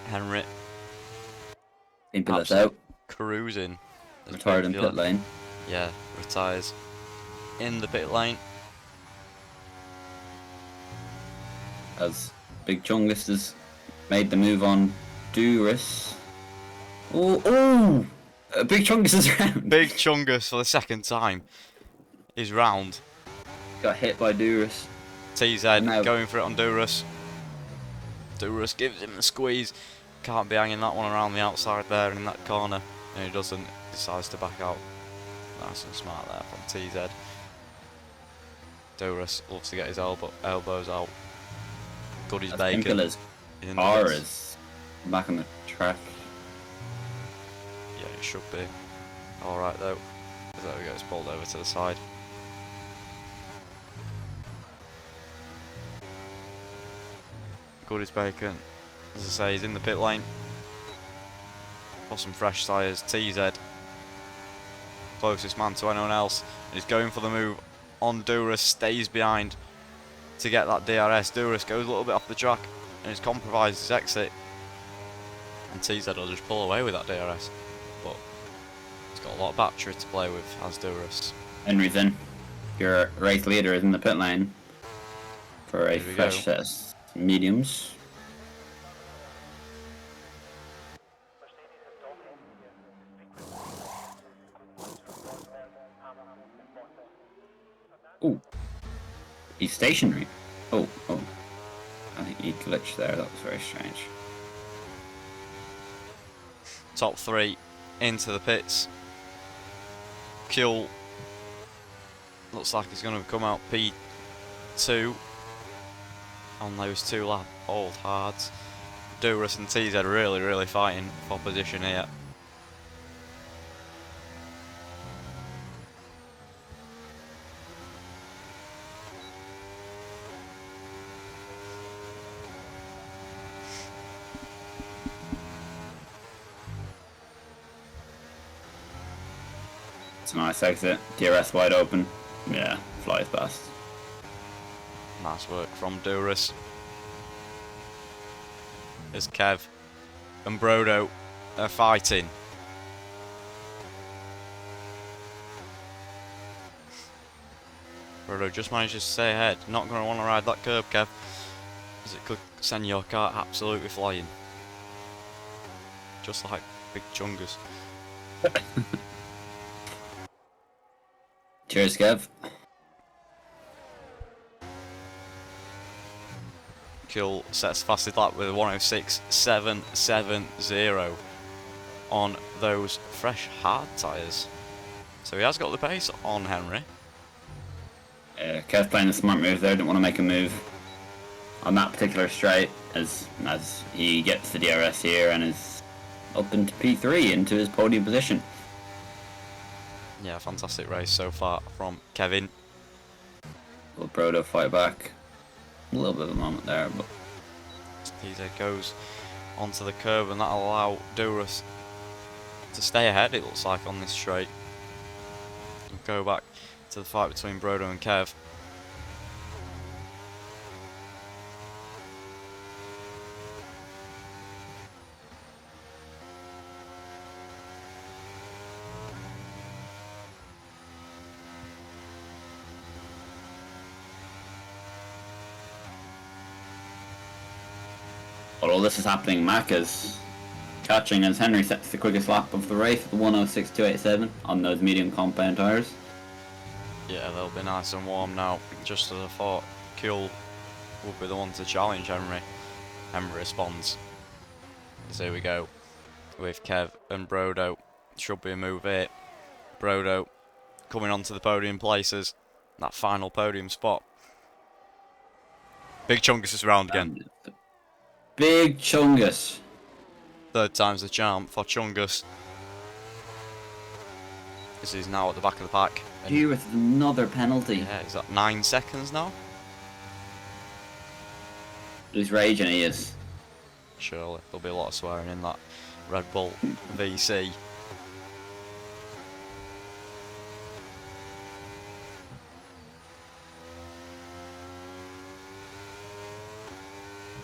Henry Pimpula's out. cruising. As Retired in Big pit Fila- lane. Yeah, retires in the pit lane. As Big Chungus has made the move on Duras. Oh! Big Chungus is round. Big Chungus for the second time is round. Got hit by Duras. TZ No. going for it on Duras. Duras gives him the squeeze. Can't be hanging that one around the outside there in that corner. And he doesn't. Decides to back out. Nice and smart there from TZ. Duras loves to get his elbows out. Good as bacon. Impala's in the car bits. is back on the track. Yeah, it should be. Alright though. There we go, it's pulled over to the side. Good as bacon. As I say, he's in the pit lane. Got some fresh tyres. TZ. Closest man to anyone else. And he's going for the move on Duras. Stays behind to get that DRS. Duras goes a little bit off the track and he's compromised his exit. And TZ will just pull away with that DRS. But he's got a lot of battery to play with, as Duras. Henry's in. Your race leader is in the pit lane for a Here we fresh go. set of mediums. Oh, he's stationary. Oh. I think he glitched there. That was very strange. Top three into the pits. Kuehl looks like he's going to come out P2 on those two old hards. Duras and TZ really fighting for position here. It's a nice exit. DRS wide open. Yeah, flies past. Nice work from Duras. As Kev and Brodo are fighting. Brodo just manages to stay ahead. Not going to want to ride that curb, Kev, as it could send your car absolutely flying. Just like Big Chungus. Cheers, Kev. Kuehl sets fastest lap with a 106.770 on those fresh hard tyres. So he has got the pace on Henry. Kev playing a smart move there. Didn't want to make a move on that particular straight as he gets the DRS here and is up into P3 into his podium position. Yeah, fantastic race so far from Kevin. Will Brodo fight back? A little bit of a moment there, but TZ goes onto the curb and that'll allow Duras to stay ahead, it looks like, on this straight. And go back to the fight between Brodo and Kev. while all this is happening, Mac is catching as Henry sets the quickest lap of the race at 106.287 on those medium compound tyres. Yeah, they'll be nice and warm now, just as I thought. Kuehl will be the one to challenge Henry. Henry responds. So here we go with Kev and Brodo. Should be a move here. Brodo coming onto the podium places. That final podium spot. Big Chungus is round again. Big Chungus. Third time's the charm for Chungus. This is now at the back of the pack. And Due with another penalty. yeah, is that 9 seconds now? He's raging, he is. Surely. There'll be a lot of swearing in that Red Bull VC.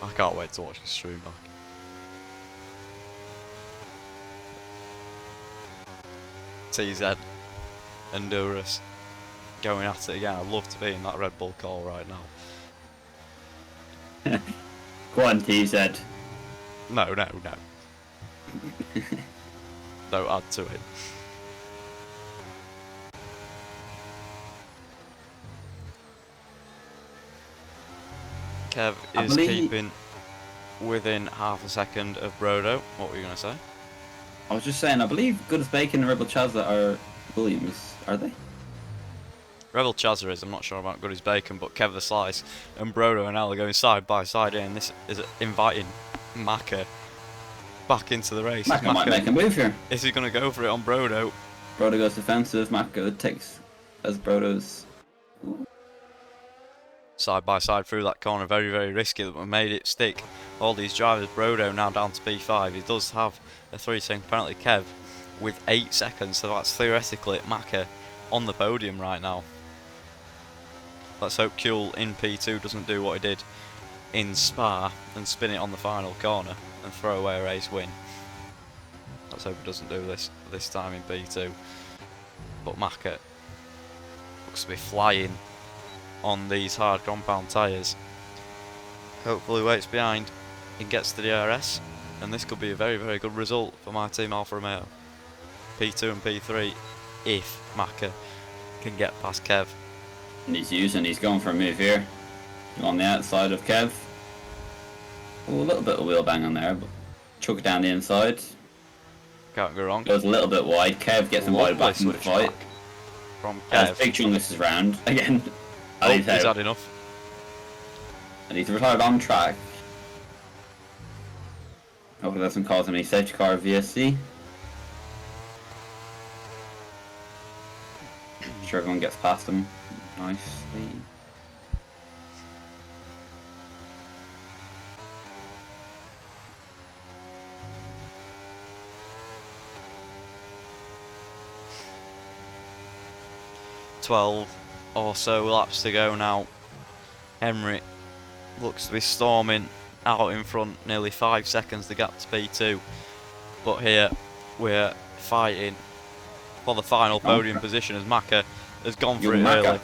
I can't wait to watch the stream back. TZ and Duras going at it again. I'd love to be in that Red Bull call right now. Go on, TZ. No. Don't add to it. Kev I is believe- keeping within half a second of Brodo. What were you going to say? I was just saying, I believe Good as Bacon and Rebel Chazza are Williams, are they? Rebel Chazza is, I'm not sure about Goody's Bacon, but Kev the Slice and Brodo and Al are going side by side here, and this is inviting Maka back into the race. Maka might make a move here. Is he going to go for it on Brodo? Brodo goes defensive, Maka takes as Brodo's. Side by side through that corner, very, very risky that we made it stick. All these drivers, Brodo now down to P5. He does have a 3-second penalty, Kev, with 8 seconds, so that's theoretically Maka on the podium right now. Let's hope Kuhl in P2 doesn't do what he did in Spa and spin it on the final corner and throw away a race win. Let's hope he doesn't do this time in P2. But Maka looks to be flying on these hard compound tyres. Hopefully waits behind and gets to the DRS, and this could be a very, very good result for my team Alfa Romeo. P2 and P3 if Maka can get past Kev. And he's going for a move here. On the outside of Kev. Oh, a little bit of wheel bang on there, but chuck it down the inside. Can't go wrong. Goes a little bit wide. Kev gets invited back in the switch fight. back from As Kev. Big Chungus is round again. Oh, And he's had enough. And he's retired on track. Hope it doesn't cause any safety car VSC. Sure everyone gets past him nicely. "12 or so laps to go now. Henry looks to be storming out in front, nearly 5 seconds the gap to P2. But here we're fighting for the final podium position as Maka has gone for it early.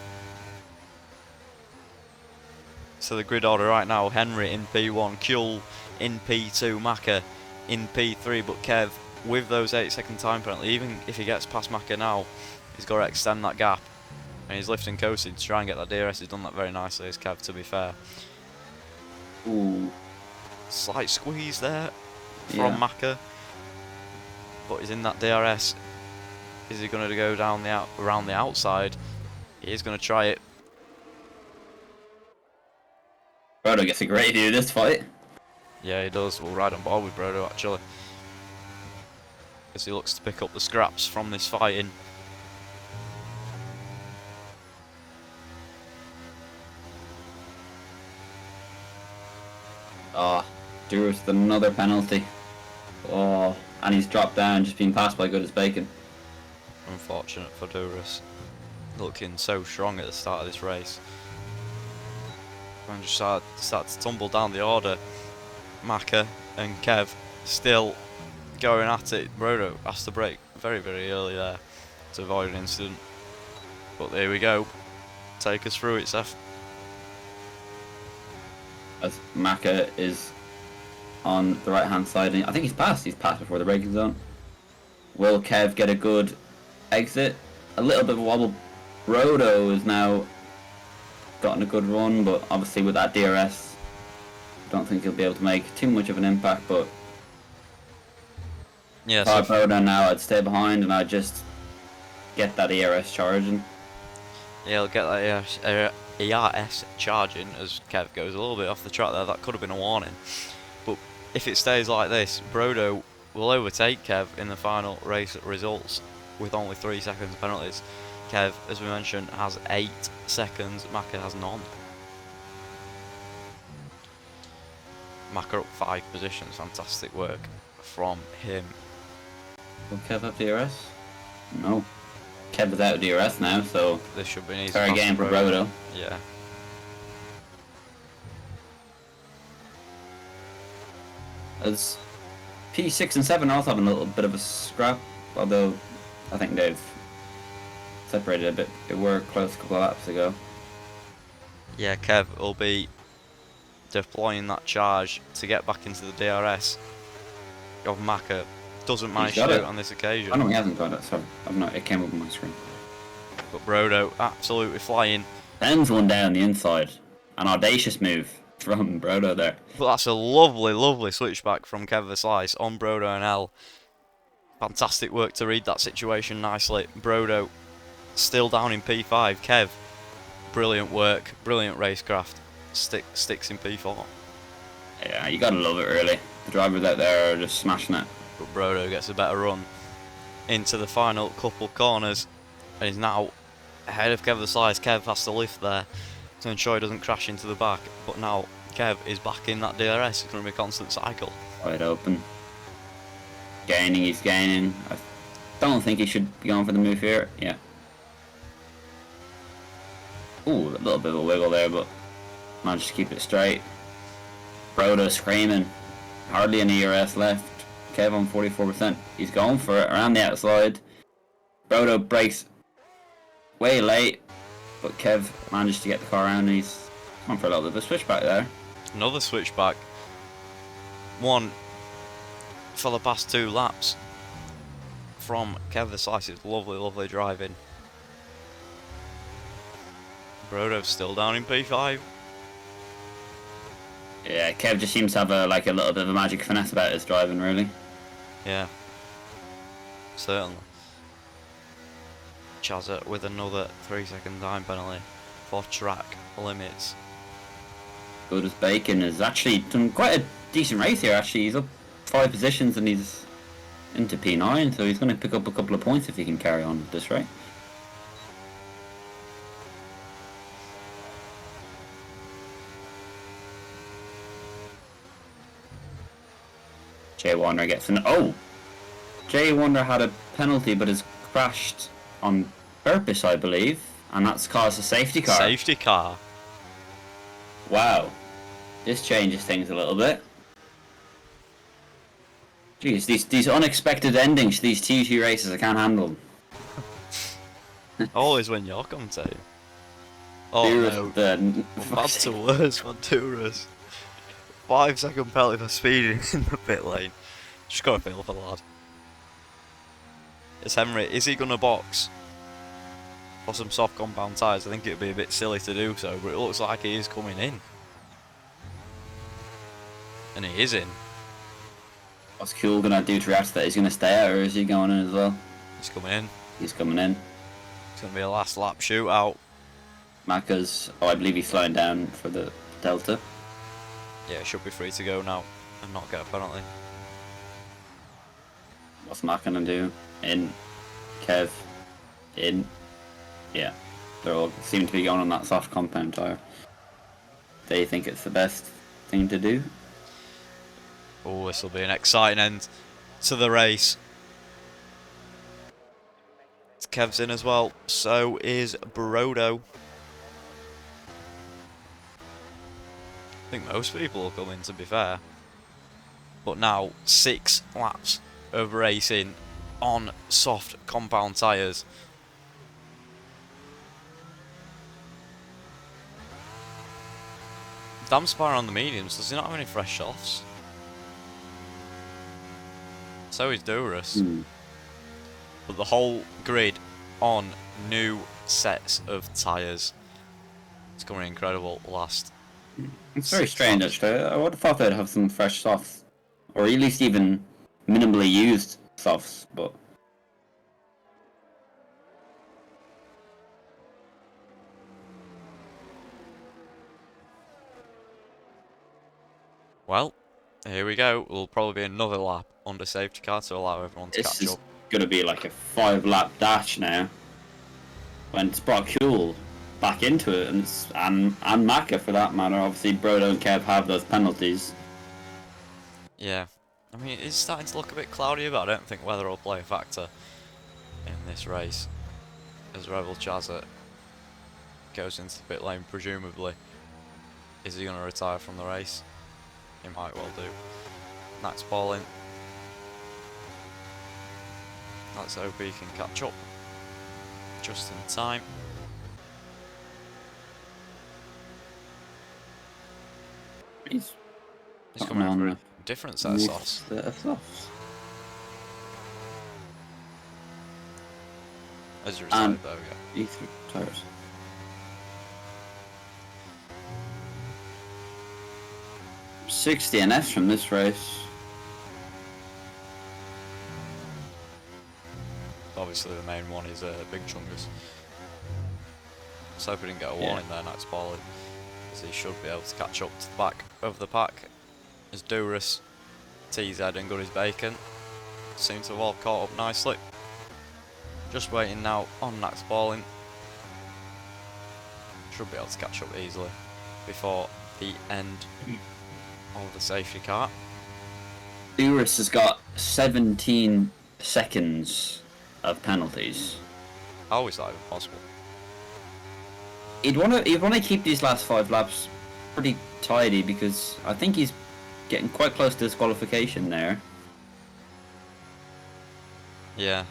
So the grid order right now, Henry in P1, Kuhl in P2, Maka in P3, but Kev with those 8-second time penalty, even if he gets past Maka now, he's got to extend that gap. And he's lifting coasting to try and get that DRS. He's done that very nicely as Kev, to be fair. Ooh. Slight squeeze there from Yeah. Maka, but he's in that DRS. Is he going to go down around the outside? He is going to try it. Brodo gets a great view of this fight. Yeah, he does. We'll ride on board with Brodo actually, as he looks to pick up the scraps from this fighting. Oh, Duras with another penalty. Oh, and he's dropped down, just being passed by Good as Bacon. Unfortunate for Duras. Looking so strong at the start of this race. And just start to tumble down the order. Maka and Kev still going at it. Brodo has to brake very, very early there to avoid an incident. But there we go. Take us through it, Seth. As Maka is on the right hand side. I think he's passed before the braking zone. Will Kev get a good exit? A little bit of a wobble. Brodo is now gotten a good run, but obviously with that DRS, I don't think he'll be able to make too much of an impact. But Yeah, if I so were Brodo now, I'd stay behind and I'd just get that ERS charging. yeah, he'll get that ERS charging as Kev goes a little bit off the track there. That could have been a warning. But if it stays like this, Brodo will overtake Kev in the final race results with only 3 seconds penalties. Kev, as we mentioned, has 8 seconds. Maka has none. Maka up 5 positions. Fantastic work from him. Will Kev have DRS? No. Kev is out of DRS now, so This should be an easy fair pass game to for Brodo. Yeah. As P6 and 7 also having a little bit of a scrap, although I think they've separated a bit. They were close a couple of laps ago. Yeah, Kev will be deploying that charge to get back into the DRS. of Maka doesn't manage to got do it. it on this occasion. Oh no, he hasn't got it. Sorry, I've not. It came up on my screen. But Brodo absolutely flying. Sends one down the inside. An audacious move from Brodo there. But that's a lovely, lovely switchback from Kev Verslice on Brodo and L. Fantastic work to read that situation nicely. Brodo still down in P5. Kev, brilliant work, brilliant racecraft. Sticks in P4. Yeah, you gotta love it really. The drivers out there are just smashing it. But Brodo gets a better run into the final couple corners and is now ahead of Kev Verslice. Kev has to lift there to ensure he doesn't crash into the back. But now Kev is back in that DRS. It's going to be a constant cycle. Wide open. Gaining, he's gaining. I don't think he should be going for the move here. Yeah. Ooh, a little bit of a wiggle there, but managed to keep it straight. Brodo screaming. Hardly any ERS left. Kev on 44%. He's going for it around the outside. Brodo breaks way late, but Kev managed to get the car around and he's going for a little bit of a switchback there. Another switchback. One for the past 2 laps from Kev Verslice's lovely, lovely driving. Brodo's still down in P5. Yeah, Kev just seems to have a little bit of a magic finesse about his driving, really. Yeah, certainly. Chazza with another 3-second time penalty for track limits. Good as Bacon has actually done quite a decent race here. Actually, he's up 5 positions and he's into P9, so he's going to pick up a couple of points if he can carry on with this, right? Jay Warner gets an Jay Warner had a penalty but has crashed on purpose, I believe, and that's caused a safety car. Safety car. Wow, this changes things a little bit. Jeez, these unexpected endings to these T2 races, I can't handle them. Always when you're commentating. Oh no. From bad to worse for Honduras. 5-second penalty for speeding in the pit lane. Just gotta feel for the lad. It's Henry. Is he gonna box for some soft compound tyres? I think it'd be a bit silly to do so, but it looks like he is coming in. And he is in. What's Cool gonna do to react to that? He's gonna stay out, or is he going in as well? He's coming in. He's coming in. It's gonna be a last lap shootout. Maka's, I believe he's slowing down for the Delta. Yeah, it should be free to go now and not get a penalty. What's Mac gonna do? In. Kev. In. Yeah. They all seem to be going on that soft compound tyre. They think it's the best thing to do. Oh, this will be an exciting end to the race. Kev's in as well. So is Brodo. I think most people will come in, to be fair. But now 6 laps of racing on soft compound tyres. Damn Spire on the mediums. Does he not have any fresh softs? So is Durus. But the whole grid on new sets of tyres. It's going incredible last. It's very strange, actually. I would have thought they'd have some fresh softs. Or at least even minimally used softs, but... Well, here we go. Will probably be another lap under safety car to allow everyone to catch up. Going to be like a 5-lap dash now. When it's brought Cool back into it, and Maka for that matter. Obviously, Brodo and Kev have those penalties. Yeah. I mean, it's starting to look a bit cloudy, but I don't think weather will play a factor in this race. As Rebel Chazza goes into the pit lane, presumably. Is he going to retire from the race? He might well do. Max Paulin. Let's hope he can catch up just in time. He's coming on over. different set of softs. Set of softs. As you retired, there we go. E3 tires. $60 from this race. Obviously, the main one is Big Chungus. Let's hope we didn't get a warning there, Max Pauling, as he should be able to catch up to the back of the pack. As Durus, TZ and Goodies Bacon seem to have all caught up nicely. Just waiting now on Max Pauling. Should be able to catch up easily before the end of the safety car. Durus has got 17 seconds of penalties. How is that even possible? He'd want to keep these last 5 laps pretty tidy because I think he's getting quite close to disqualification there. Yeah.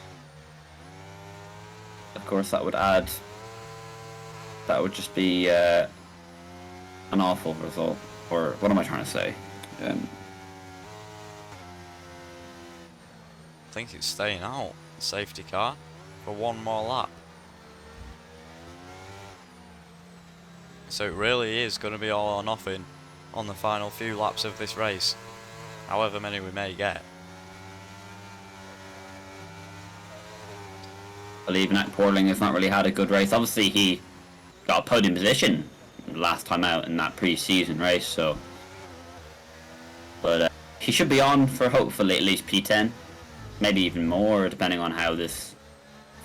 Of course, that would just be an awful result. Or what am I trying to say? I think it's staying out, the safety car, for one more lap. So it really is going to be all or nothing on the final few laps of this race, however many we may get. I believe Nat Portling has not really had a good race. Obviously, he got a podium position last time out in that pre-season race, so. But he should be on for hopefully at least P10, maybe even more, depending on how this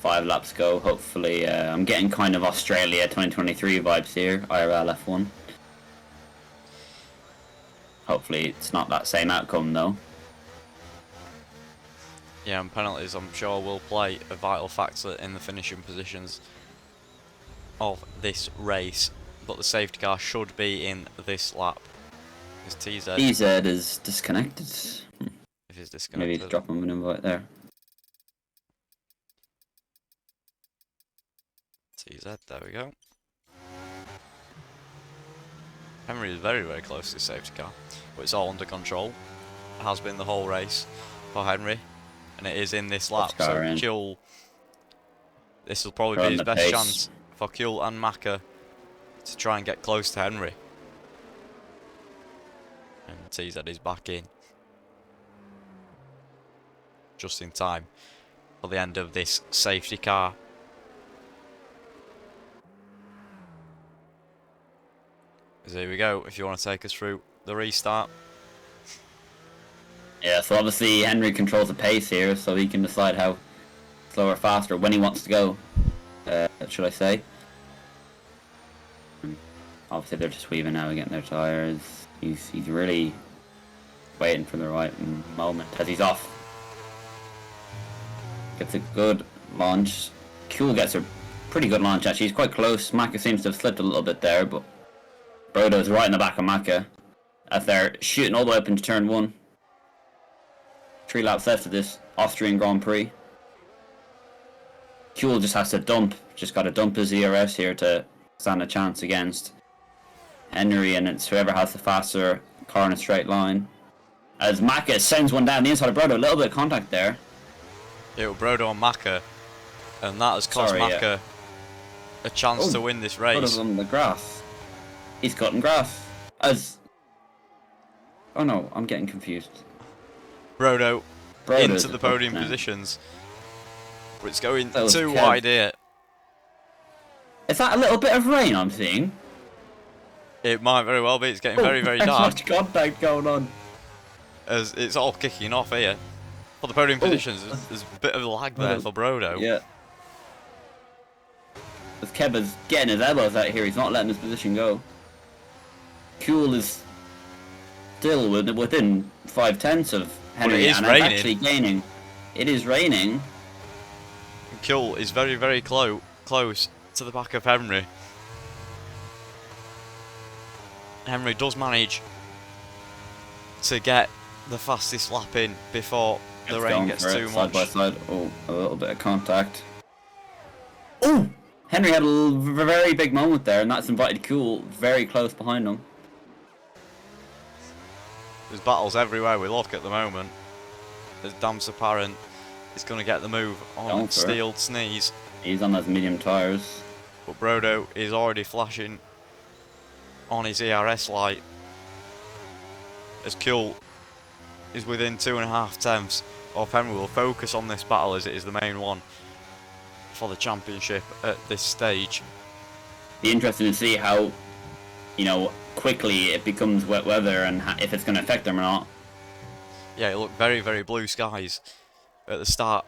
5 laps go. Hopefully, I'm getting kind of Australia 2023 vibes here, IRL F1. Hopefully, it's not that same outcome though. Yeah, and penalties I'm sure will play a vital factor in the finishing positions of this race, but the safety car should be in this lap. Is TZ? TZ is disconnected. If he's disconnected. Maybe he's dropping an invite there. TZ, there we go. Henry is very, very close to the safety car, but it's all under control. It has been the whole race for Henry, and it is in this lap. So Kjol, this will probably be his best chance for Kjol and Maka to try and get close to Henry. And TZ is back in just in time for the end of this safety car. So here we go, if you want to take us through the restart. Yeah, so obviously Henry controls the pace here, so he can decide how slow or fast or when he wants to go, should I say. Obviously they're just weaving now, getting their tyres. He's really waiting for the right moment as he's off. Gets a good launch. Kuhl gets a pretty good launch actually, he's quite close. Maka seems to have slipped a little bit there, but Brodo's right in the back of Maka as they're shooting all the way up into turn 1. 3 laps left of this Austrian Grand Prix. Kuhl just has to just got to dump his ERS here to stand a chance against Henry, and it's whoever has the faster car in a straight line. As Maka sends one down the inside of Brodo, a little bit of contact there. Yeah, Brodo on Maka, and that has cost Maka a chance to win this race. Brodo's on the grass. He's cutting grass. Oh no, I'm getting confused. Brodo into the podium positions. But it's going too wide here. Is that a little bit of rain I'm seeing? It might very well be. It's getting very, very dark. Much contact going on. As it's all kicking off here. For the podium positions, there's a bit of a lag there for Brodo. Yeah. As Keba's getting his elbows out here, he's not letting his position go. Kuhl is still within 5/10 of Henry, it is and raining. Actually gaining. It is raining. Kuhl is very, very close to the back of Henry. Henry does manage to get the fastest lap in before the rain gets too much. Side by side. Oh, a little bit of contact. Oh! Henry had a very big moment there, and that's invited Kuhl very close behind him. There's battles everywhere we look at the moment. There's Damps Apparent. He's going to get the move on Going for it. Steeled Sneeze. He's on those medium tires. But Brodo is already flashing on his ERS light. As Kuhl is within 2.5 tenths of Henry. Will focus on this battle as it is the main one for the championship at this stage. Be interesting to see how, quickly it becomes wet weather and if it's going to affect them or not. Yeah, it looked very, very blue skies at the start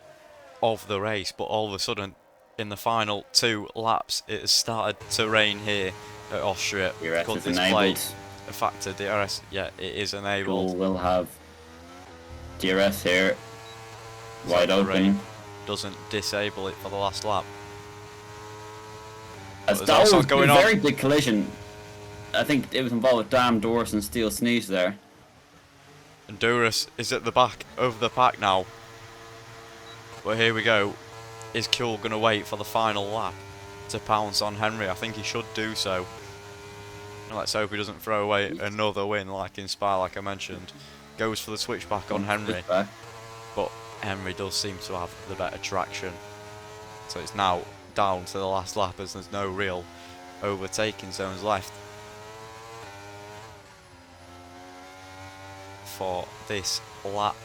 of the race, but all of a sudden, in the final 2 laps, it has started to rain here at Austria. DRS Could is this play enabled. a factor? DRS, yeah, it is Kuhl enabled. will have DRS here. So Wide the open. rain doesn't disable it for the last lap. As There's that also was a going on. very big collision. I think it was involved with Dam, Doris and Steel Sneeze there. And Duras is at the back of the pack now. But here we go. Is Kuhl going to wait for the final lap to pounce on Henry? I think he should do so. And let's hope he doesn't throw away another win like in Spa, like I mentioned. Goes for the switchback on Henry. Back. But Henry does seem to have the better traction. So it's now down to the last lap as there's no real overtaking zones left for this lap.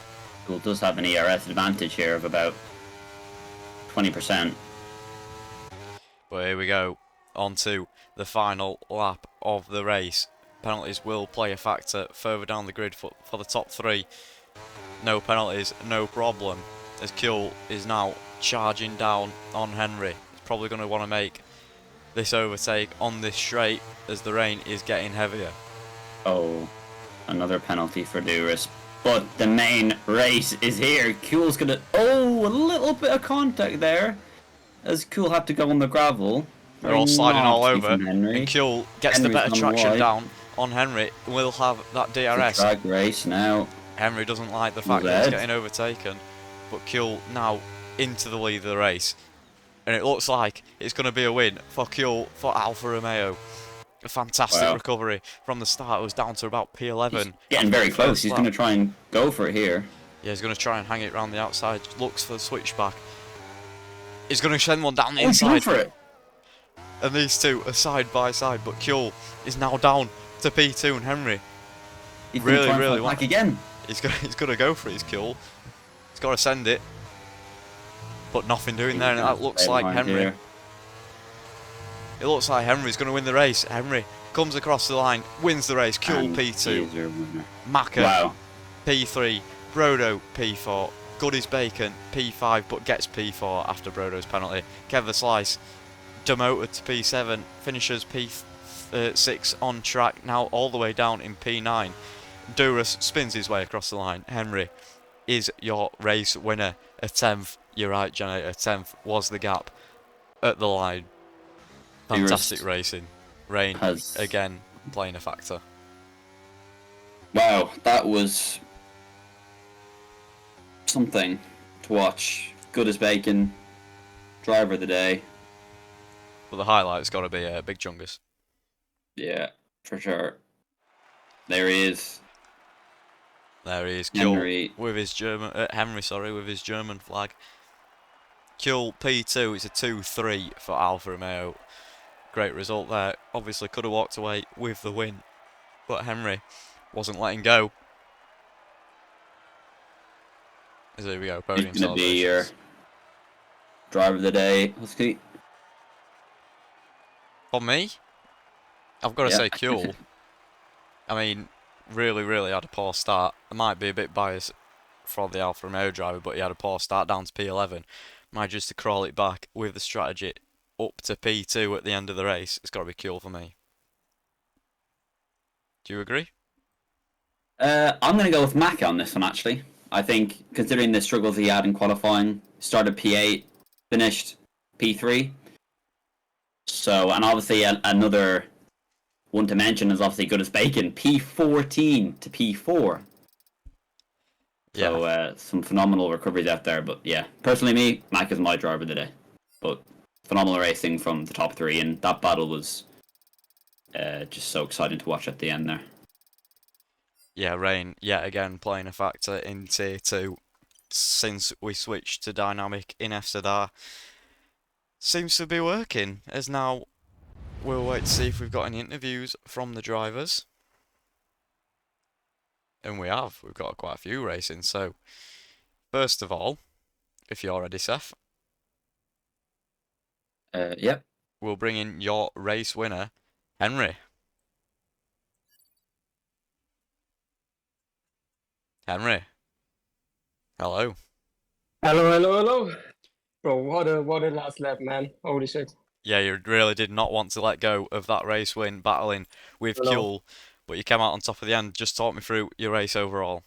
Kuhl does have an ERS advantage here of about 20%. But here we go, on to the final lap of the race. Penalties will play a factor further down the grid for the top 3. No penalties, no problem, as Kuhl is now charging down on Henry. He's probably going to want to make this overtake on this straight as the rain is getting heavier. Oh, another penalty for Duras. But the main race is here. Kuhl's gonna... Oh, a little bit of contact there. As Kuhl had to go on the gravel. They're all sliding all Nasty over, from Henry. and Kuhl gets Henry's the better gone traction wide. down on Henry. Will have that It's a DRS. drag race now. Henry doesn't like the fact that he's Red. getting overtaken, but Kuhl now into the lead of the race. And it looks like it's going to be a win for Kuhl for Alfa Romeo. A fantastic Wow. recovery from the start. It was down to about P11. He's getting after very the close. first He's lap. going to try and go for it here. Yeah, he's going to try and hang it around the outside. Looks for the switchback. He's going to send one down the Oh, he's going inside. for it. And these two are side by side, but Kuhl is now down to P2 and Henry. He's gonna Really, try and really fight want- back again. He's going to go for his Kuhl. He's got to send it. But nothing doing there, and that looks Stay like behind Henry. here. It looks like Henry's going to win the race. Henry comes across the line, wins the race. Kuhl And P2, he's your winner. Maka Wow. P3, Brodo P4, Goodies Bacon P5, but gets P4 after Brodo's penalty. Kev the Slice demoted to P7, finishes P6 on track, now all the way down in P9. Duras spins his way across the line. Henry is your race winner. A 10th, you're right, Generator, 10th was the gap at the line. Fantastic racing. Rain, Has... again, playing a factor. Wow, that was something to watch. Good as bacon. Driver of the day. But the highlight's got to be Big Chungus. Yeah, for sure. There he is. There he is, Kuhl Henry. with his Henry, with his German flag. Kuhl P2, it's a 2-3 for Alfa Romeo. Great result there. Obviously could have walked away with the win, but Henry wasn't letting go. So here we go, He's podium going to be your celebrations. driver of the day. Husky. For me, I've got to Yeah. say Kuhl. I mean, really had a poor start. I might be a bit biased for the Alfa Romeo driver, but he had a poor start down to P11. Managed to crawl it back with the strategy up to P2 at the end of the race. It's got to be Kuhl for me. Do you agree? I'm going to go with Maka on this one, actually. I think, considering the struggles he had in qualifying, started P8, finished P3. So, and obviously another one to mention is obviously Good as Bacon, P14 to P4. Yeah. So, some phenomenal recoveries out there. But yeah, personally me, Mac is my driver of the day. But phenomenal racing from the top 3, and that battle was just so exciting to watch at the end there. yeah, rain yet again playing a factor in Tier 2 since we switched to dynamic in FZR. Seems to be working, as now we'll wait to see if we've got any interviews from the drivers. And we've got quite a few racing. So, first of all, if you're ready, Seth, Yep. we'll bring in your race winner, Henry. Henry, hello. Hello, hello, hello. Bro, what a last lap, man. Holy shit. Yeah, you really did not want to let go of that race win, battling with No. Kuel, but you came out on top of the end. Just talk me through your race overall.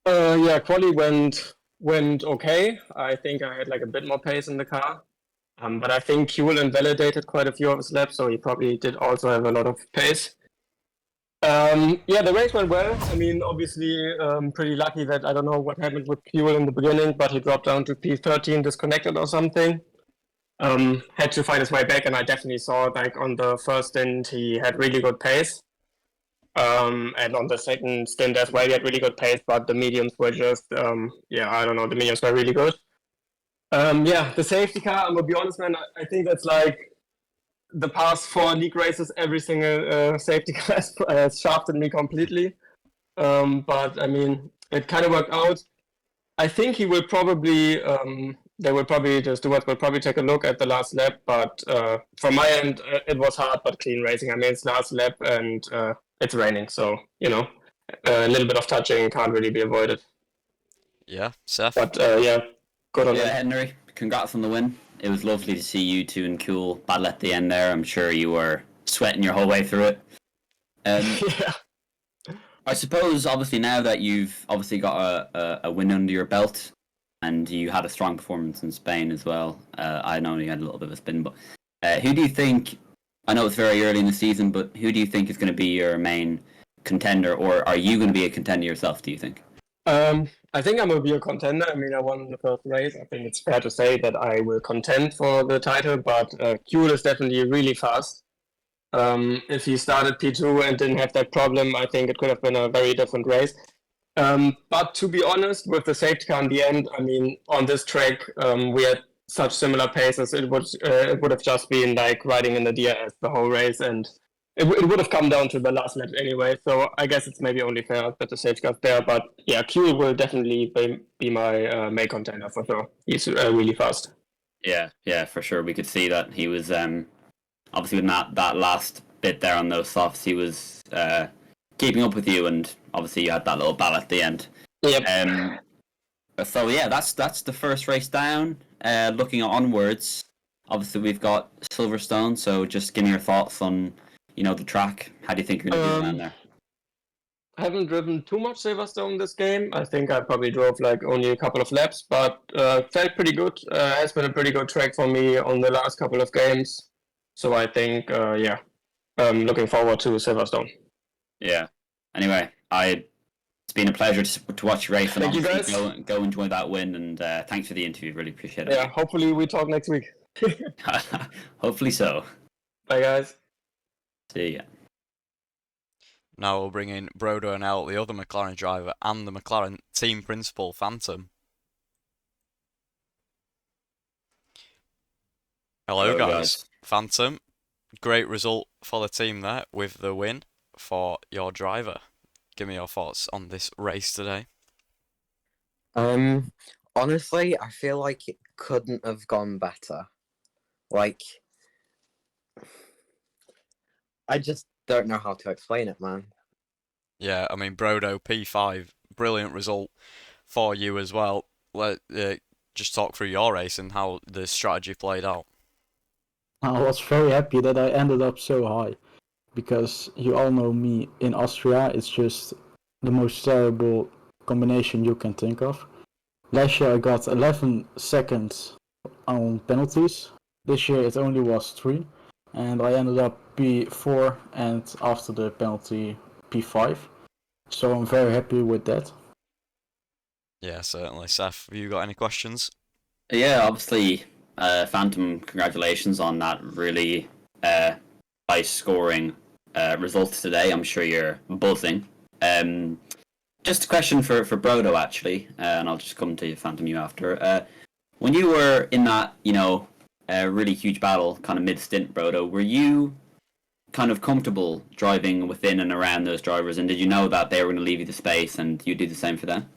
Yeah, quali went okay. I think I had like a bit more pace in the car. But I think Kuel invalidated quite a few of his laps, so he probably did also have a lot of pace. Yeah, the race went well. I mean, obviously, pretty lucky that I don't know what happened with Kuel in the beginning, but he dropped down to P13, disconnected or something. Had to find his way back, and I definitely saw like on the first stint he had really good pace. And on the second stint as well, he had really good pace, but the mediums were just, yeah, I don't know, the mediums were really good. Yeah, the safety car, I'm gonna be honest, man, I think that's like the past 4 league races, every single safety car has shafted me completely. But I mean, it kind of worked out. I think he will probably, the stewards will probably take a look at the last lap, but from my end, it was hard but clean racing. I mean, it's last lap and it's raining, so, you know, a little bit of touching can't really be avoided. Yeah, Seth? But yeah, good on Yeah, them. Henry, congrats on the win. It was lovely to see you two and Cool battle at the end there. I'm sure you were sweating your whole way through it. Yeah. I suppose, obviously, now that you've obviously got a win under your belt, and you had a strong performance in Spain as well. I know you had a little bit of a spin, but who do you think? I know it's very early in the season, but who do you think is going to be your main contender, or are you going to be a contender yourself? Do you think? I think I'm gonna be a contender. I mean, I won the first race. I think it's fair to say that I will contend for the title, but Kuel is definitely really fast. If he started P2 and didn't have that problem, I think it could have been a very different race. But to be honest, with the safety car in the end, I mean, on this track, we had such similar paces. It would have just been like riding in the DRS the whole race, and it would have come down to the last lap anyway. So I guess it's maybe only fair that the safety car's there. But yeah, Kuel will definitely be my main contender for sure. He's really fast. Yeah, for sure. We could see that he was obviously with that last bit there on those softs, he was keeping up with you, and obviously you had that little battle at the end. Yep. So yeah, that's the first race down. Looking onwards, obviously we've got Silverstone. So just give me your thoughts on the track. How do you think you're going to do down there? I haven't driven too much Silverstone this game. I think I probably drove like only a couple of laps, but felt pretty good. Has been a pretty good track for me on the last couple of games. So I think, yeah, I'm looking forward to Silverstone. Yeah. Anyway, it's been a pleasure to watch you race, and Thank you, obviously go enjoy that win. And thanks for the interview. Really appreciate it. Yeah, hopefully we talk next week. Hopefully so. Bye, guys. See ya. Now we'll bring in Brodo and El, the other McLaren driver, and the McLaren team principal, Phantom. Hello, guys. Phantom, great result for the team there with the win for your driver. Give me your thoughts on this race today. Honestly, I feel like it couldn't have gone better. Like, I just don't know how to explain it, man. Yeah, I mean, Brodo P5, brilliant result for you as well. Just talk through your race and how the strategy played out. I was very happy that I ended up so high, because you all know me, in Austria it's just the most terrible combination you can think of. Last year I got 11 seconds on penalties. This year it only was 3, and I ended up P4 and after the penalty P5. So I'm very happy with that. Yeah, certainly. Seth, have you got any questions? Yeah, obviously, Phantom, congratulations on that really high scoring results today. I'm sure you're buzzing. Just a question for Brodo actually, and I'll just come to Phantom you after. When you were in that, really huge battle, kind of mid-stint, Brodo, were you kind of comfortable driving within and around those drivers, and did you know that they were going to leave you the space, and you do the same for them?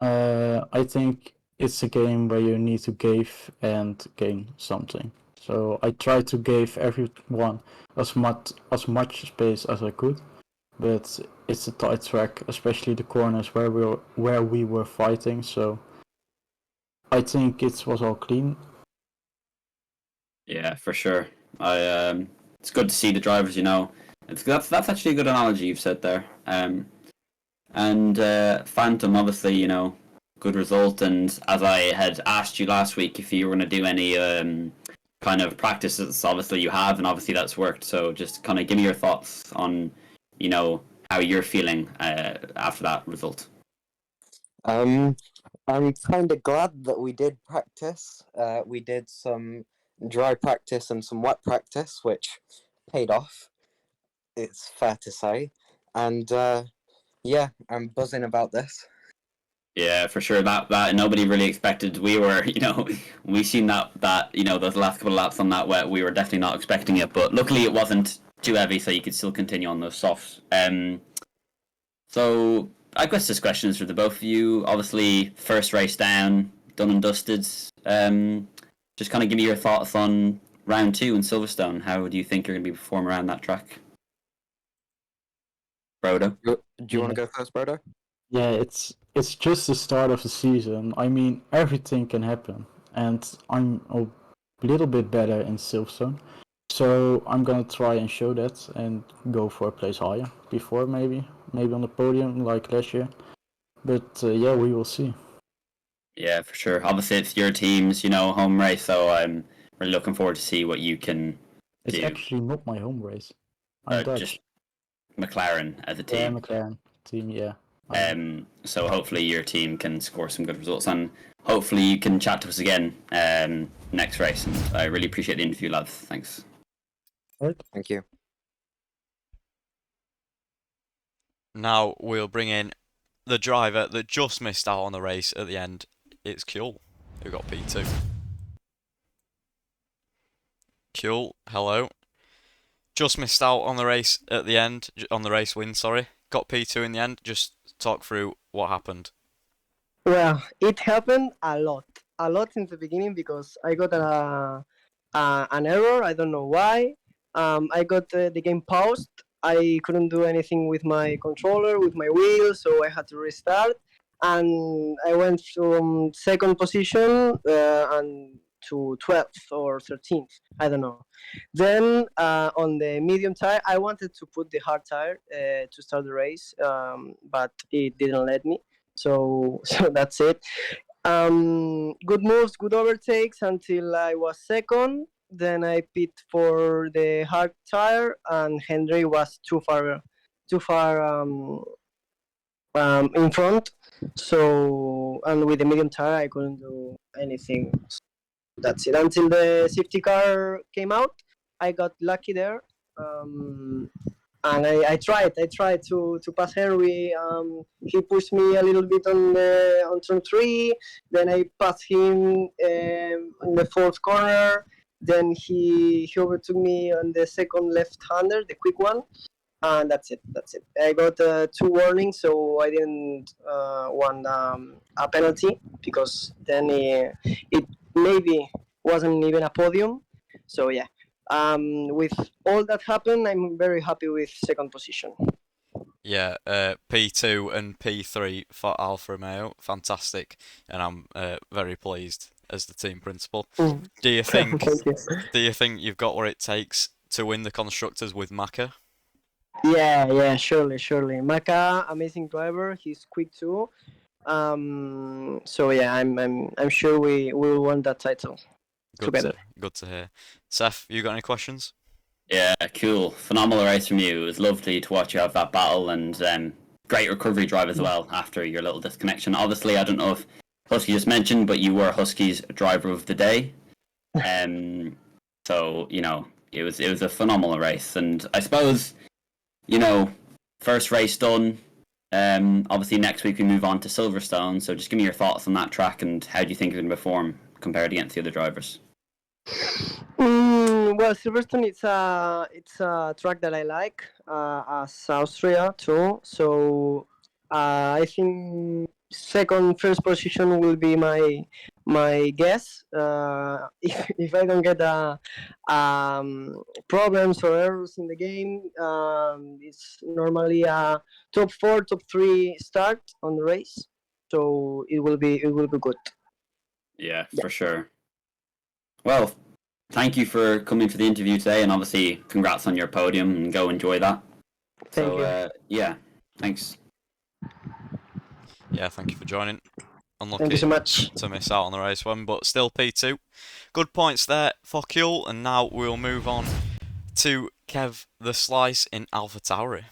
I think it's a game where you need to give and gain something. So I tried to give everyone as much space as I could, but it's a tight track, especially the corners where we were fighting. So I think it was all clean. Yeah, for sure. It's good to see the drivers. That's actually a good analogy you've said there. And Phantom, obviously, good result. And as I had asked you last week, if you were going to do any kind of practices, obviously you have, and obviously that's worked. So just kind of give me your thoughts on, how you're feeling after that result. I'm kind of glad that we did practice. We did some dry practice and some wet practice, which paid off. It's fair to say, and yeah, I'm buzzing about this. Yeah, for sure. That nobody really expected. We were, we seen that those last couple of laps on that wet. We were definitely not expecting it, but luckily it wasn't too heavy, so you could still continue on those softs. So I guess this question is for the both of you. Obviously, first race down, done and dusted. Just kind of give me your thoughts on round 2 in Silverstone. How do you think you're going to be performing around that track? Brodo? Do you want to go first, Brodo? Yeah, it's just the start of the season. I mean, everything can happen, and I'm a little bit better in Silverstone, so I'm gonna try and show that and go for a place higher before maybe on the podium like last year. But yeah, we will see. Yeah, for sure. Obviously, it's your team's home race, so I'm really looking forward to see what you can It's do. actually not my home race. I'm Dutch. Just McLaren as a Yeah, team. McLaren team. Yeah. So hopefully your team can score some good results, and hopefully you can chat to us again next race. And I really appreciate the interview, lads. Thanks. Thank you. Now we'll bring in the driver that just missed out on the race at the end. It's Kjol, who got P2. Kjol, hello. Just missed out on the race at the end, on the race win, sorry. Got P2 in the end. Just talk through what happened. Well, it happened a lot in the beginning because I got an error. I don't know why. I got the game paused. I couldn't do anything with my controller, with my wheel, so I had to restart. And I went from second position and to 12th or 13th. I don't know. Then on the medium tire, I wanted to put the hard tire to start the race, but it didn't let me. So that's it. Good moves, good overtakes until I was second. Then I pit for the hard tire, and Henry was too far in front. So, and with the medium tire, I couldn't do anything. That's it. Until the safety car came out, I got lucky there. And I tried to pass Henry. He pushed me a little bit on turn 3. Then I passed him in the fourth corner. Then he overtook me on the second left-hander, the quick one, and that's it. I got 2 warnings, so I didn't want a penalty because then it maybe wasn't even a podium. So yeah. With all that happened, I'm very happy with second position. Yeah, P2 and P3 for Alfa Romeo, fantastic, and I'm very pleased as the team principal. Do you think? Thank you. Do you think you've got what it takes to win the constructors with Maka? Yeah, surely. Maka, amazing driver. He's quick too. So yeah, I'm sure we will win that title together. Good to hear. Seth, you got any questions? Yeah, cool. Phenomenal race from you. It was lovely to watch you have that battle, and great recovery drive as well after your little disconnection. Obviously, I don't know if Husky just mentioned, but you were Husky's driver of the day. So, it was a phenomenal race. And I suppose, first race done. Obviously next week we move on to Silverstone. So just give me your thoughts on that track and how do you think you're going to perform compared against the other drivers? Well, Silverstone it's a track that I like, as Austria too. So I think first position will be my guess. If I don't get problems or errors in the game, it's normally a top 4, top 3 start on the race. So it will be good. Yeah, for sure. Well, thank you for coming for the interview today, and obviously congrats on your podium, and go enjoy that. Thank you. Yeah, thanks. Yeah, thank you for joining. Unlucky Thank you so much. to miss out on the race one, but still P2. Good points there for Kuel, and now we'll move on to Kev the Slice in AlphaTauri.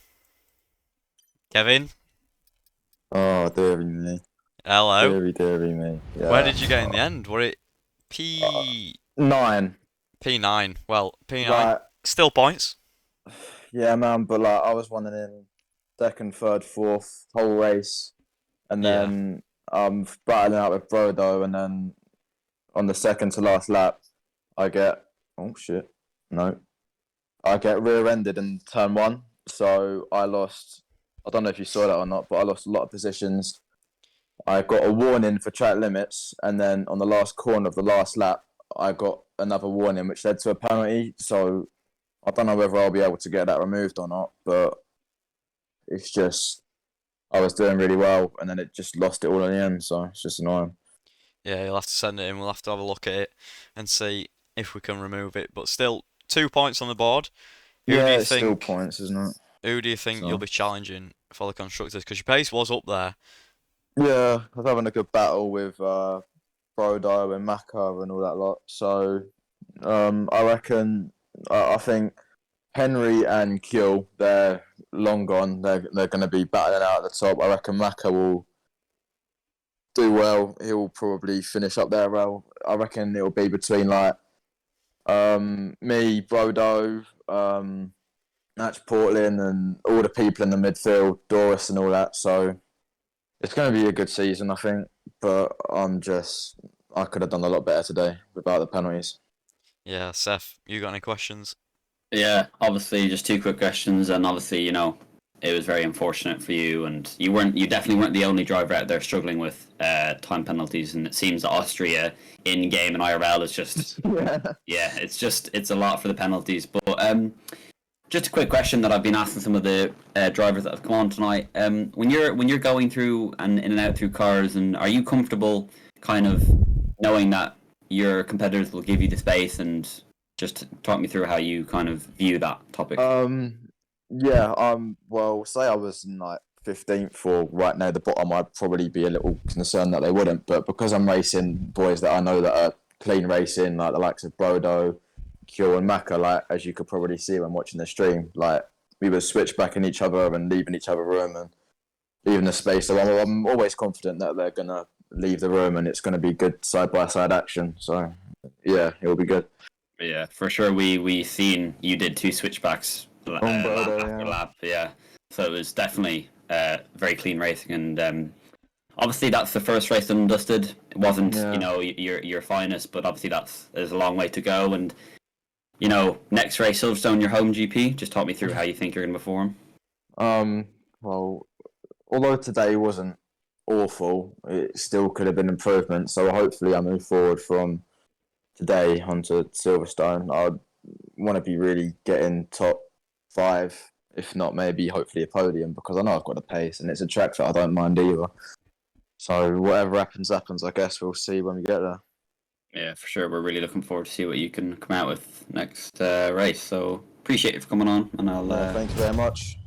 Kevin, Oh, dearie me. hello. Dearie me. Yeah. Where did you get in the end? Were it P9? 9. Well, P9, Like, still points. yeah, man, but like I was running in second, third, fourth, whole race, and Yeah. then battling out with Brodo, and then on the second to last lap, I get I get rear-ended in turn 1, so I lost. I don't know if you saw that or not, but I lost a lot of positions. I got a warning for track limits, and then on the last corner of the last lap, I got another warning, which led to a penalty. So I don't know whether I'll be able to get that removed or not, but it's just I was doing really well, and then it just lost it all in the end. So it's just annoying. Yeah, you'll have to send it in. We'll have to have a look at it and see if we can remove it. But still, 2 points on the board. Who do you it's still think? points, isn't it? Who do you think So- you'll be challenging for the constructors? Because your pace was up there. Yeah, I was having a good battle with Brodo and Maka and all that lot. So I reckon I think Henry and Kuel, they're long gone. They're going to be battling out at the top. I reckon Maka will do well. He'll probably finish up there well. I reckon it'll be between like me, Brodo, Natch Portland, and all the people in the midfield, Doris and all that. So it's going to be a good season, I think. But I could have done a lot better today without the penalties. Yeah, Seth, you got any questions? Yeah, obviously, just 2 quick questions, and obviously, you know, it was very unfortunate for you, and you definitely weren't the only driver out there struggling with time penalties, and it seems that Austria in game and IRL is just Yeah. it's a lot for the penalties. But just a quick question that I've been asking some of the drivers that have come on tonight. When you're going through and in and out through cars, and are you comfortable kind of knowing that your competitors will give you the space, and just talk me through how you kind of view that topic? Yeah. Well, say I was in like 15th or right near the bottom, I'd probably be a little concerned that they wouldn't. But because I'm racing boys that I know that are clean racing, like the likes of Brodo, Kuel, and Maka, like as you could probably see when watching the stream, like we would switch back in each other and leaving each other room and leaving the space. So I'm always confident that they're gonna leave the room and it's gonna be good side by side action. So yeah, it will be good. Yeah, for sure. We seen you did 2 switchbacks lap Brodo, after yeah. lap. Yeah, so it was definitely very clean racing, and obviously that's the first race done and dusted. It wasn't Yeah. you know your finest, but obviously there's a long way to go. And you know, next race Silverstone, your home GP. Just talk me through how you think you're going to perform. Well, although today wasn't awful, it still could have been improvement. So hopefully I move forward from today onto Silverstone. I want to be really getting top 5, if not maybe hopefully a podium, because I know I've got the pace and it's a track that I don't mind either. So whatever happens, I guess we'll see when we get there. Yeah, for sure. We're really looking forward to see what you can come out with next race. So appreciate you for coming on, and I'll Thank you very much.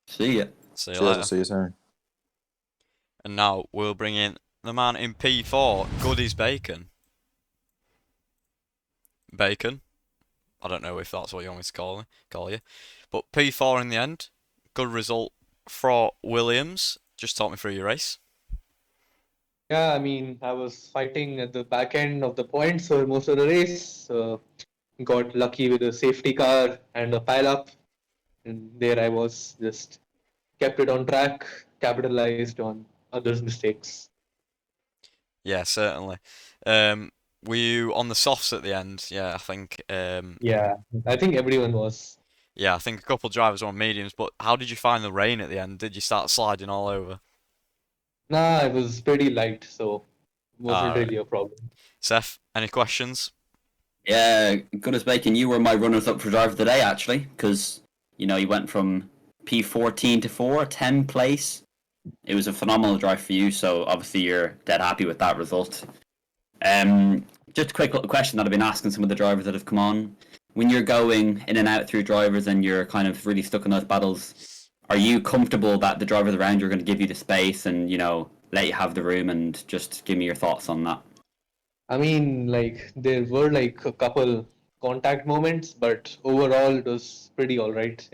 see you. See you Cheers, later. I'll see you soon. And now we'll bring in the man in P4, Goodies Bacon. Bacon. I don't know if that's what you want me to call you. But P4 in the end. Good result for Williams. Just talk me through your race. Yeah, I mean, I was fighting at the back end of the points for most of the race. Got lucky with a safety car and a pile up, and there I was just kept it on track, capitalized on others' mistakes. Yeah, certainly. Were you on the softs at the end? Yeah, I think. Yeah, I think everyone was. Yeah, I think a couple of drivers were on mediums. But how did you find the rain at the end? Did you start sliding all over? Nah, it was pretty light, so wasn't Alright. really a problem. Seth, any questions? Yeah, good as bacon. You were my runners up for driver of the day, actually, because you went from P14 to 4, 10th place. It was a phenomenal drive for you, so obviously you're dead happy with that result. Just a quick little question that I've been asking some of the drivers that have come on. When you're going in and out through drivers and you're kind of really stuck in those battles, are you comfortable that the drivers around you are going to give you the space and, let you have the room, and just give me your thoughts on that? I mean, like there were like a couple contact moments, but overall it was pretty alright.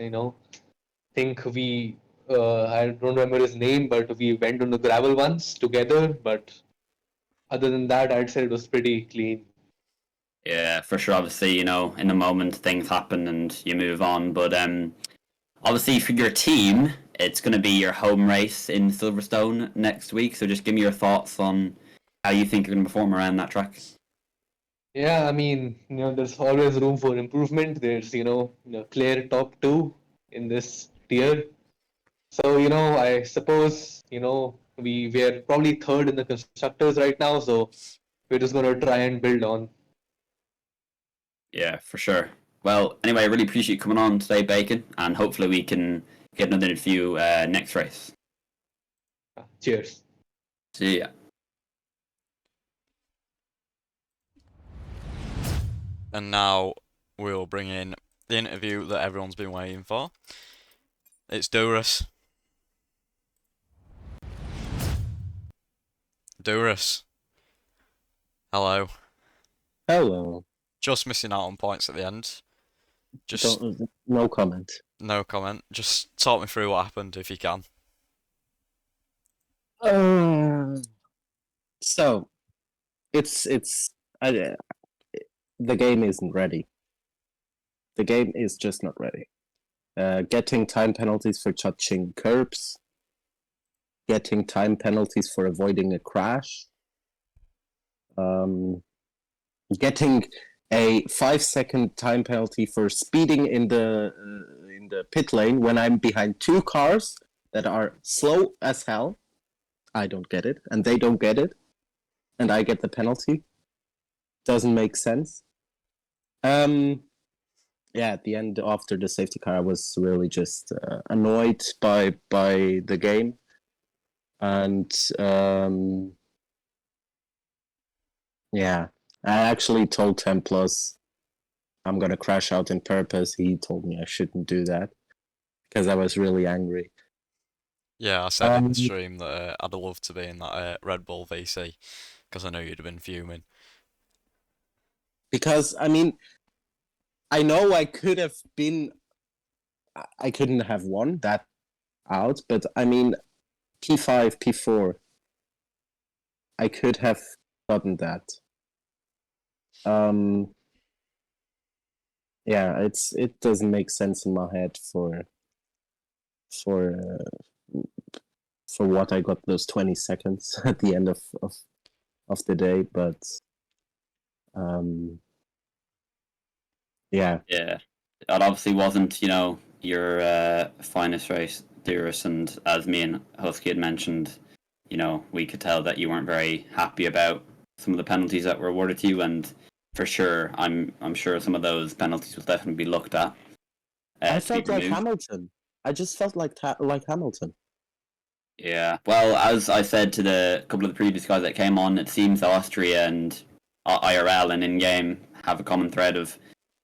Think I don't remember his name, but we went on the gravel once together. But other than that, I'd say it was pretty clean. Yeah, for sure. Obviously, in the moment things happen and you move on. But obviously for your team, it's going to be your home race in Silverstone next week. So just give me your thoughts on how you think you're going to perform around that track. Yeah, I mean, there's always room for improvement. There's, clear top two in this tier. So, I suppose, we're probably third in the constructors right now. So we're just going to try and build on. Yeah, for sure. Well, anyway, I really appreciate you coming on today, Bacon, and hopefully we can get another interview next race. Cheers. See ya. And now we'll bring in the interview that everyone's been waiting for. It's Durus. Durus. Hello. Hello. Just missing out on points at the end. Just No comment. no comment. Just talk me through what happened if you can. So, the game isn't ready. The game is just not ready. Getting time penalties for touching curbs, getting time penalties for avoiding a crash, getting a 5-second time penalty for speeding in the pit lane when I'm behind two cars that are slow as hell. I don't get it, and they don't get it, and I get the penalty. Doesn't make sense. Yeah, at the end, after the safety car, I was really just annoyed by the game, and yeah, I actually told 10 Plus I'm gonna crash out in purpose. He told me I shouldn't do that because I was really angry. Yeah, I said in the stream that I'd love to be in that Red Bull VC because I know you'd have been fuming. Because I mean, I know I could have been, I couldn't have won that out, but I mean, P5, P4, I could have gotten that. Yeah, it doesn't make sense in my head for what I got those 20 seconds at the end of the day, but yeah. Yeah, it obviously wasn't, your finest race, Durus, and as me and Husky had mentioned, we could tell that you weren't very happy about some of the penalties that were awarded to you, and for sure, I'm sure some of those penalties will definitely be looked at. I felt like Hamilton. I just felt like Hamilton. Yeah, well, as I said to the couple of the previous guys that came on, it seems Austria and IRL and in-game have a common thread of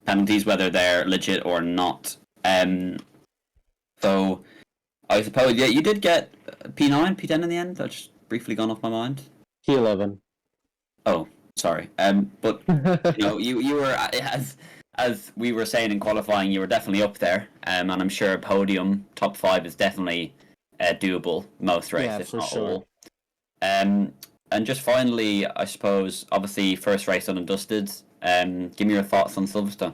penalties, whether they're legit or not. So, I suppose, yeah, you did get P9, P10 in the end? That's just briefly gone off my mind. P11. Oh, sorry. But, you were, as we were saying in qualifying, you were definitely up there. And I'm sure a podium, top 5 is definitely doable most races, yeah, if for not sure. all. And just finally, I suppose, obviously, first race done and dusted. Give me your thoughts on Silverstone.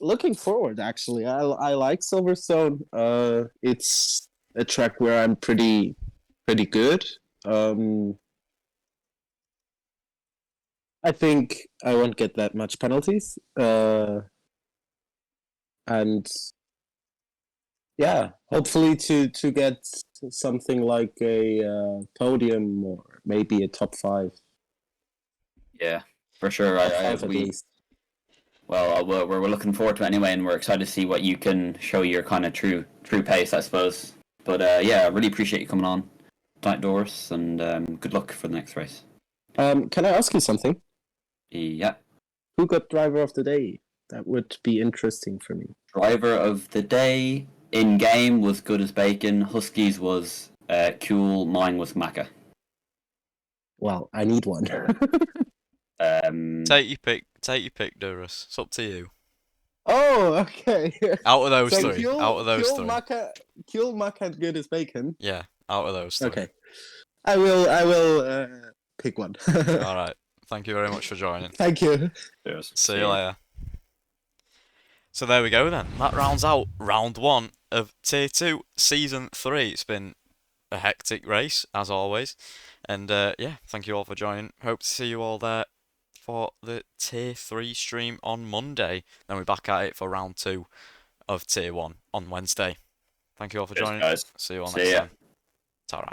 Looking forward, actually, I like Silverstone. It's a track where I'm pretty good. I think I won't get that much penalties. And yeah, hopefully to get something like a podium or maybe a top 5. Yeah, for sure. Top 5 at We least. well, we're looking forward to it anyway, and we're excited to see what you can show your kind of true pace, I suppose. But yeah, I really appreciate you coming on tonight, Doris, and good luck for the next race. Can I ask you something? Yeah. Who got driver of the day? That would be interesting for me. Driver of the day in game was Good as Bacon. Huskies was cool. Mine was Macca. Well, I need one. Take your pick, Durus. It's up to you. Oh, okay. Out of those So three. Kuhl, Out of those Kuhl, three. Maca, and Good as Bacon. Yeah, out of those three. Okay. I will pick one. Alright. Thank you very much for joining. Thank you. Cheers. See you later. So there we go then. That rounds out round 1 of Tier 2 Season 3. It's been a hectic race, as always. And yeah, thank you all for joining. Hope to see you all there for the Tier 3 stream on Monday. Then we're back at it for round 2 of Tier 1 on Wednesday. Thank you all for Cheers, joining. guys. See you all See next ya. time. Ta-ra.